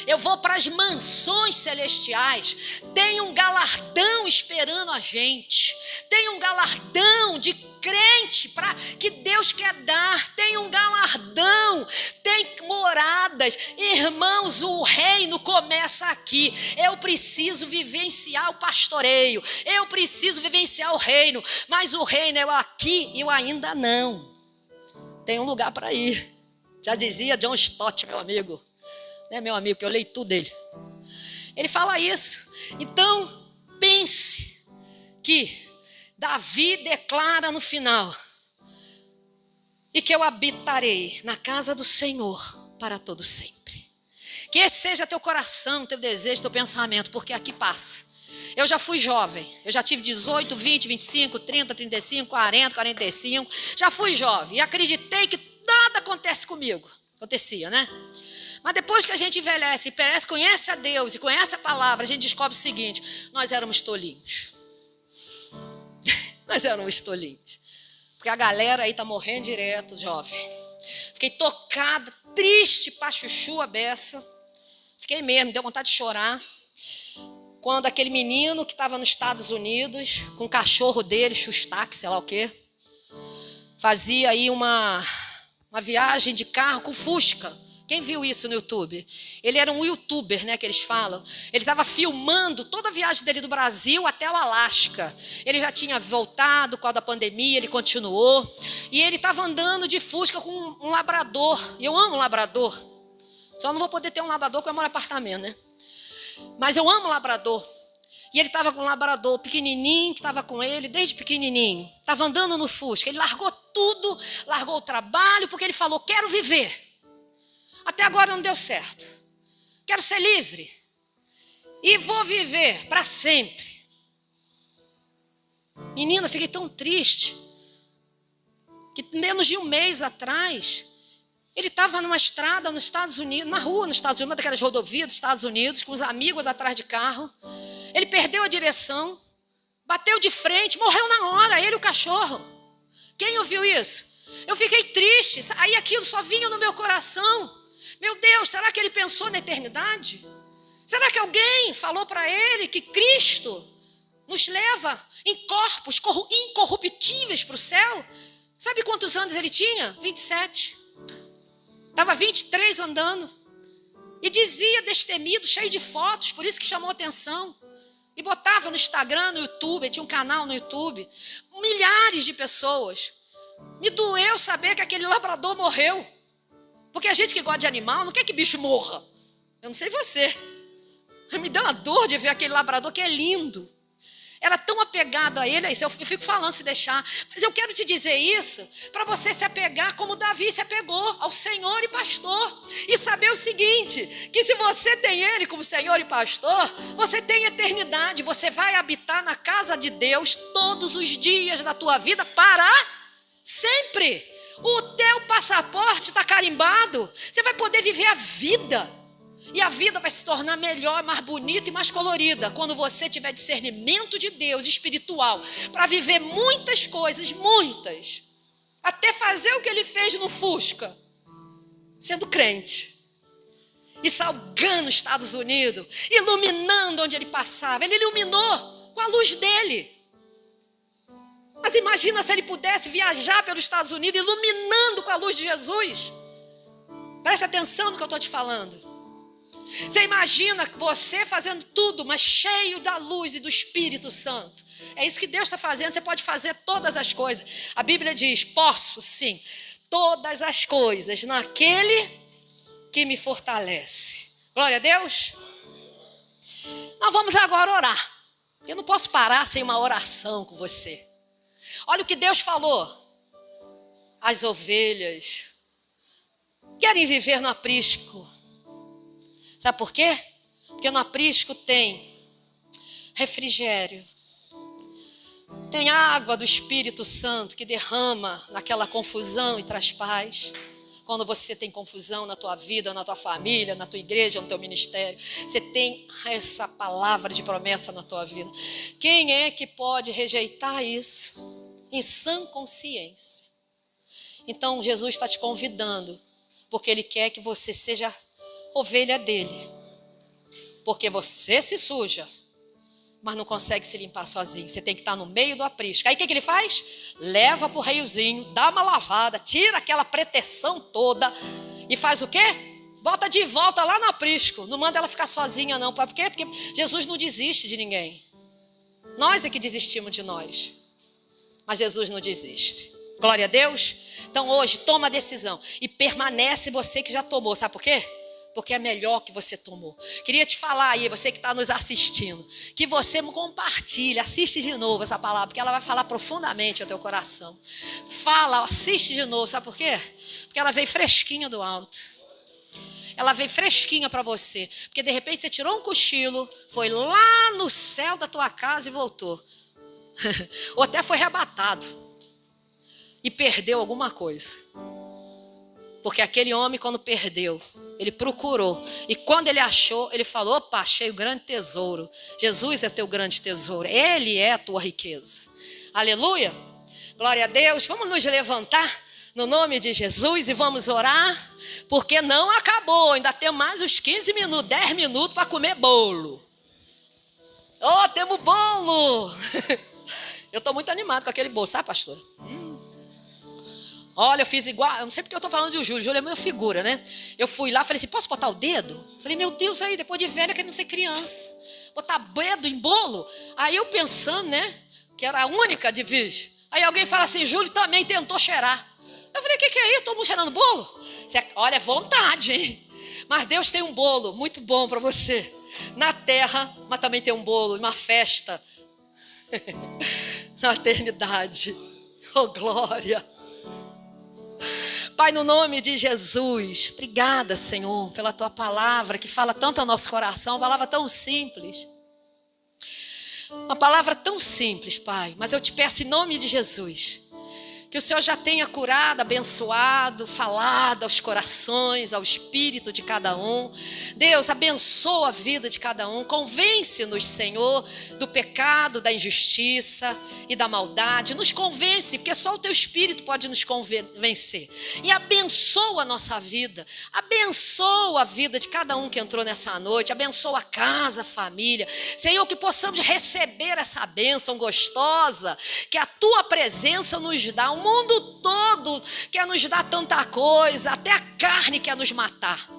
Eu vou para as mansões celestiais. Tem um galardão esperando a gente. Tem um galardão de crente que Deus quer dar. Tem um galardão. Tem moradas. Irmãos, o reino começa aqui. Eu preciso vivenciar o pastoreio. Eu preciso vivenciar o reino. Mas o reino é o aqui e o ainda não. Tem um lugar para ir. Já dizia John Stott, meu amigo. Né, meu amigo, que eu leio tudo dele. Ele fala isso. Então, pense que Davi declara no final: e que eu habitarei na casa do Senhor para todo sempre. Que esse seja teu coração, teu desejo, teu pensamento, porque aqui passa. Eu já fui jovem, eu já tive 18, 20, 25, 30, 35, 40, 45. Já fui jovem e acreditei que nada acontece comigo. Acontecia, né? Mas depois que a gente envelhece e conhece a Deus e conhece a palavra, a gente descobre o seguinte: nós éramos tolinhos. Nós éramos tolinhos. Porque a galera aí está morrendo direto, jovem. Fiquei tocada, triste, pra chuchu a beça. Fiquei mesmo, deu vontade de chorar. Quando aquele menino que estava nos Estados Unidos, com o cachorro dele, Shustak, sei lá o quê, fazia aí uma viagem de carro com Fusca. Quem viu isso no YouTube? Ele era um youtuber, né, que eles falam. Ele estava filmando toda a viagem dele do Brasil até o Alasca. Ele já tinha voltado com a da pandemia, ele continuou. E ele estava andando de Fusca com um labrador. E eu amo labrador. Só não vou poder ter um labrador porque eu moro em apartamento, né? Mas eu amo labrador. E ele estava com um labrador pequenininho, que estava com ele desde pequenininho. Estava andando no Fusca. Ele largou tudo, largou o trabalho, porque ele falou: quero viver. Até agora não deu certo. Quero ser livre. E vou viver para sempre. Menina, fiquei tão triste que menos de um mês atrás ele estava numa estrada nos Estados Unidos, na rua nos Estados Unidos, uma daquelas rodovias dos Estados Unidos, com os amigos atrás de carro. Ele perdeu a direção, bateu de frente, morreu na hora, ele e o cachorro. Quem ouviu isso? Eu fiquei triste, aí aquilo só vinha no meu coração. Meu Deus, será que ele pensou na eternidade? Será que alguém falou para ele que Cristo nos leva em corpos incorruptíveis para o céu? Sabe quantos anos ele tinha? 27. Estava 23 andando. E dizia destemido, cheio de fotos, por isso que chamou atenção. E botava no Instagram, no YouTube, tinha um canal no YouTube. Milhares de pessoas. Me doeu saber que aquele labrador morreu. Porque a gente que gosta de animal não quer que bicho morra. Eu não sei você. Me dá uma dor de ver aquele labrador que é lindo. Era tão apegado a ele, eu fico falando se deixar. Mas eu quero te dizer isso para você se apegar como Davi se apegou ao Senhor e pastor. E saber o seguinte, que se você tem ele como Senhor e pastor, você tem eternidade. Você vai habitar na casa de Deus todos os dias da tua vida para sempre. O teu passaporte está carimbado. Você vai poder viver a vida. E a vida vai se tornar melhor, mais bonita e mais colorida quando você tiver discernimento de Deus espiritual para viver muitas coisas, muitas. até fazer o que ele fez no Fusca, sendo crente, e salgando os Estados Unidos, iluminando onde ele passava. Ele iluminou com a luz dele. Mas imagina se ele pudesse viajar pelos Estados Unidos iluminando com a luz de Jesus. Preste atenção no que eu estou te falando. Você imagina você fazendo tudo, mas cheio da luz e do Espírito Santo. É isso que Deus está fazendo. Você pode fazer todas as coisas. A Bíblia diz, posso sim, todas as coisas naquele que me fortalece. Glória a Deus. Nós vamos agora orar. Eu não posso parar sem uma oração com você. Olha o que Deus falou. As ovelhas querem viver no aprisco. Sabe por quê? Porque no aprisco tem refrigério. Tem água do Espírito Santo que derrama naquela confusão e traz paz. Quando você tem confusão na tua vida, na tua família, na tua igreja, no teu ministério, você tem essa palavra de promessa na tua vida. Quem é que pode rejeitar isso? Em sã consciência. Então Jesus está te convidando, porque Ele quer que você seja ovelha dele. Porque você se suja, mas não consegue se limpar sozinho. Você tem que estar no meio do aprisco. Aí o que Ele faz? Leva para o riozinho, dá uma lavada, tira aquela preteção toda e faz o quê? Bota de volta lá no aprisco. Não manda ela ficar sozinha não. Por quê? Porque Jesus não desiste de ninguém. Nós é que desistimos de nós. Mas Jesus não desiste. Glória a Deus. Então hoje toma a decisão. E permanece você que já tomou. Sabe por quê? Porque é melhor que você tomou. Queria te falar aí, você que está nos assistindo, que você compartilhe, assiste de novo essa palavra, porque ela vai falar profundamente ao teu coração. Fala, assiste de novo. Sabe por quê? Porque ela veio fresquinha do alto. Ela veio fresquinha para você. Porque de repente você tirou um cochilo, foi lá no céu da tua casa e voltou. Ou até foi arrebatado e perdeu alguma coisa. Porque aquele homem, quando perdeu, ele procurou, e quando ele achou, ele falou, opa, achei o grande tesouro. Jesus é teu grande tesouro, Ele é a tua riqueza. Aleluia, glória a Deus. Vamos nos levantar no nome de Jesus e vamos orar, porque não acabou, ainda tem mais uns 15 minutos, 10 minutos para comer bolo. Oh, temos bolo. Eu estou muito animado com aquele bolo, sabe, pastora? Olha, eu fiz igual, eu não sei porque eu estou falando de Júlio. Júlio é minha figura, né? Eu fui lá, falei assim, posso botar o dedo? Falei, meu Deus, aí, depois de velha, querendo ser criança. Botar dedo em bolo? Aí eu pensando, né, que era a única de virgem. Aí alguém fala assim, Júlio também tentou cheirar. Eu falei, o que é isso? Todo mundo cheirando bolo? Olha, é vontade, hein? Mas Deus tem um bolo muito bom para você. Na terra, mas também tem um bolo, uma festa. Na eternidade. Oh, glória. Pai, no nome de Jesus, obrigada, Senhor, pela Tua palavra que fala tanto ao nosso coração, uma palavra tão simples. Uma palavra tão simples, Pai, mas eu te peço em nome de Jesus, que o Senhor já tenha curado, abençoado, falado aos corações, ao espírito de cada um. Deus, abençoa a vida de cada um. Convence-nos, Senhor, do pecado, da injustiça e da maldade. Nos convence, porque só o Teu Espírito pode nos convencer. E abençoa a nossa vida. Abençoa a vida de cada um que entrou nessa noite. Abençoa a casa, a família. Senhor, que possamos receber essa bênção gostosa que a Tua presença nos dá. O mundo todo quer nos dar tanta coisa, até a carne quer nos matar.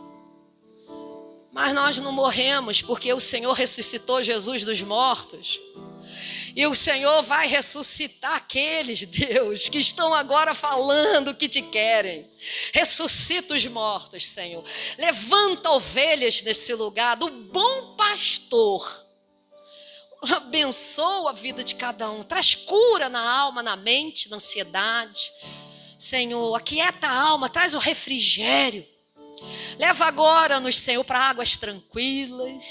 Mas nós não morremos, porque o Senhor ressuscitou Jesus dos mortos. E o Senhor vai ressuscitar aqueles, Deus, que estão agora falando que te querem. Ressuscita os mortos, Senhor. Levanta ovelhas nesse lugar do bom pastor. Abençoa a vida de cada um. Traz cura na alma, na mente, na ansiedade. Senhor, aquieta a alma, traz o refrigério. Leva agora-nos, Senhor, para águas tranquilas.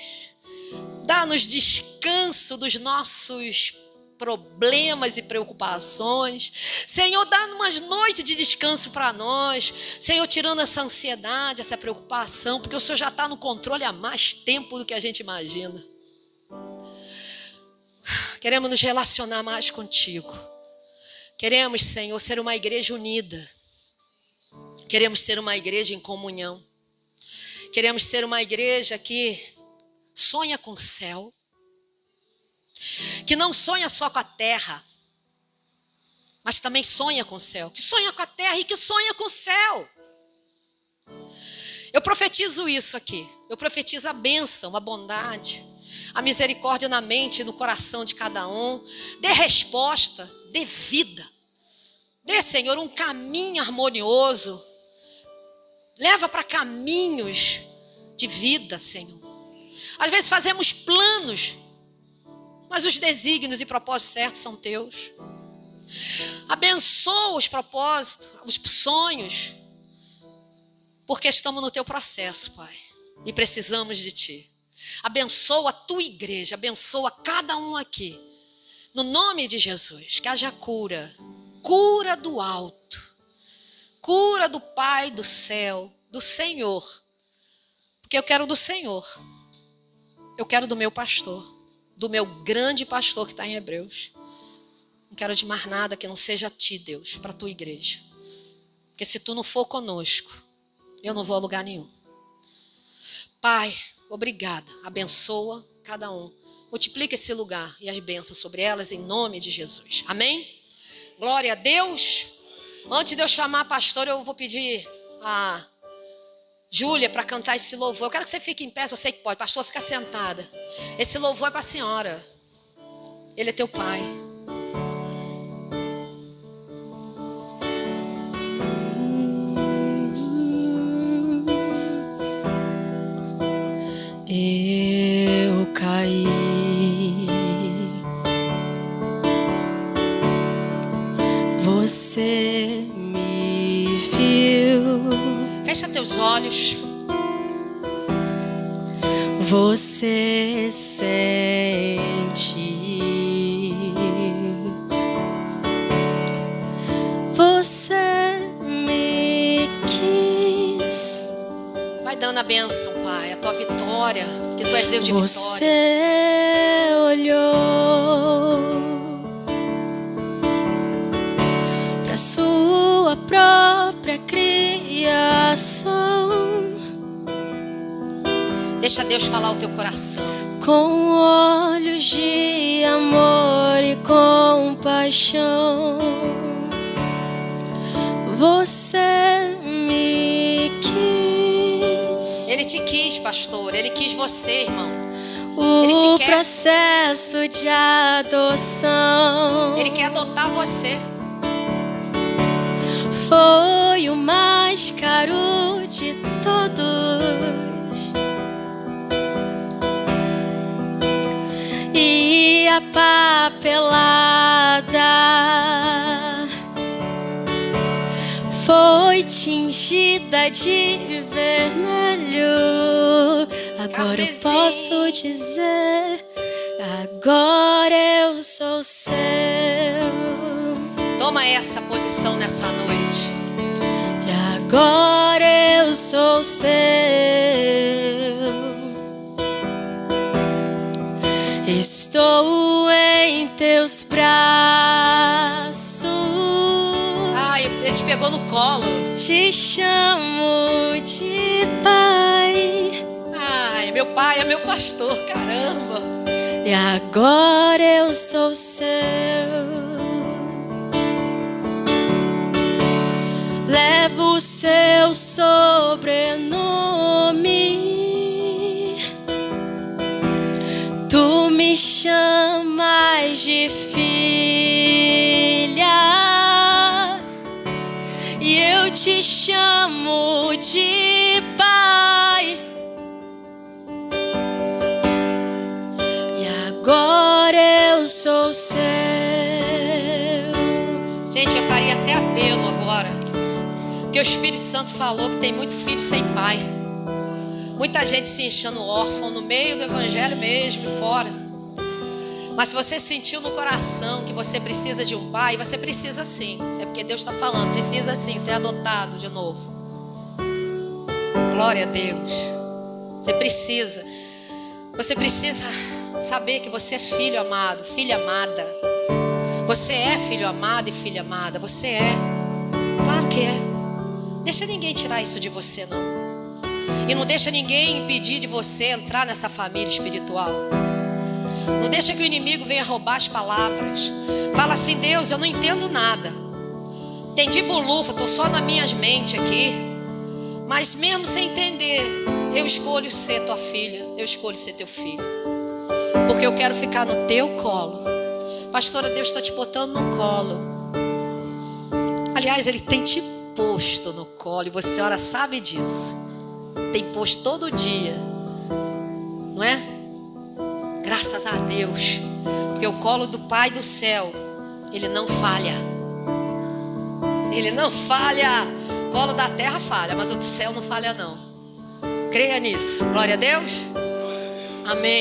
Dá-nos descanso dos nossos problemas e preocupações. Senhor, dá umas noites de descanso para nós. Senhor, tirando essa ansiedade, essa preocupação, porque o Senhor já está no controle há mais tempo do que a gente imagina. Queremos nos relacionar mais contigo. Queremos, Senhor, ser uma igreja unida. Queremos ser uma igreja em comunhão. Queremos ser uma igreja que sonha com o céu. Que não sonha só com a terra, mas também sonha com o céu. Que sonha com a terra e que sonha com o céu. Eu profetizo isso aqui. Eu profetizo a bênção, a bondade, a misericórdia na mente e no coração de cada um. Dê resposta, dê vida. Dê, Senhor, um caminho harmonioso. Leva para caminhos de vida, Senhor. Às vezes fazemos planos, mas os desígnios e propósitos certos são teus. Abençoa os propósitos, os sonhos, porque estamos no teu processo, Pai, e precisamos de ti. Abençoa a tua igreja, abençoa cada um aqui, no nome de Jesus. Que haja cura, cura do alto, cura do Pai do céu, do Senhor, porque eu quero do Senhor, eu quero do meu pastor, do meu grande pastor que está em Hebreus. Não quero de mais nada que não seja ti, Deus, para a tua igreja. Porque se tu não for conosco, eu não vou a lugar nenhum. Pai, obrigada. Abençoa cada um. Multiplica esse lugar e as bênçãos sobre elas em nome de Jesus. Amém? Glória a Deus. Antes de eu chamar a pastora, eu vou pedir a Júlia para cantar esse louvor. Eu quero que você fique em pé, se você que pode. Pastor, fica sentada. Esse louvor é para a senhora. Ele é teu pai. Eu caí, você me viu. Fecha teus olhos. Você sente, você me quis. Vai dando a bênção, Pai, a tua vitória, porque tu és Deus de vitória. Você olhou para sua própria criação, Deixa Deus falar o teu coração. com olhos de amor e compaixão. Você me quis. Ele te quis, pastor. Ele quis você, irmão. Ele O te quer. processo de adoção Ele quer adotar você. foi o mais caro de todos. E a papelada foi tingida de vermelho. Agora eu Carmesim. posso dizer, agora eu sou seu. Toma essa posição nessa noite. E agora eu sou seu. Estou em teus braços. Ele te pegou no colo. Te chamo de pai. Meu pai é meu pastor, caramba. E agora eu sou seu. Levo o seu sobrenome. Tu me chamas de filha. E eu te chamo de pai. E agora eu sou seu. Gente, eu faria até apelo agora, porque o Espírito Santo falou que tem muito filho sem pai. Muita gente se enchendo órfão no meio do evangelho mesmo e fora. Mas se você sentiu no coração que você precisa de um pai, você precisa sim. É porque Deus está falando, precisa sim ser adotado de novo. Glória a Deus. Você precisa saber que você é filho amado, filha amada. Você é filho amado e filha amada. Você é. Claro que é. Deixa ninguém tirar isso de você, não. E não deixa ninguém impedir de você entrar nessa família espiritual. Não deixa que o inimigo venha roubar as palavras. Fala assim: Deus, eu não entendo nada. Entendi bolufa, estou só nas minhas mentes aqui. Mas mesmo sem entender, eu escolho ser tua filha. Eu escolho ser teu filho. Porque eu quero ficar no teu colo. Pastora, Deus está te botando no colo. Aliás, Ele tem te posto no colo. E você, senhora, sabe disso. Tem posto todo dia. Não é? Graças a Deus. Porque o colo do Pai do céu, Ele não falha. Ele não falha. O colo da terra falha, mas o do céu não falha não. Creia nisso. Glória a Deus. Amém.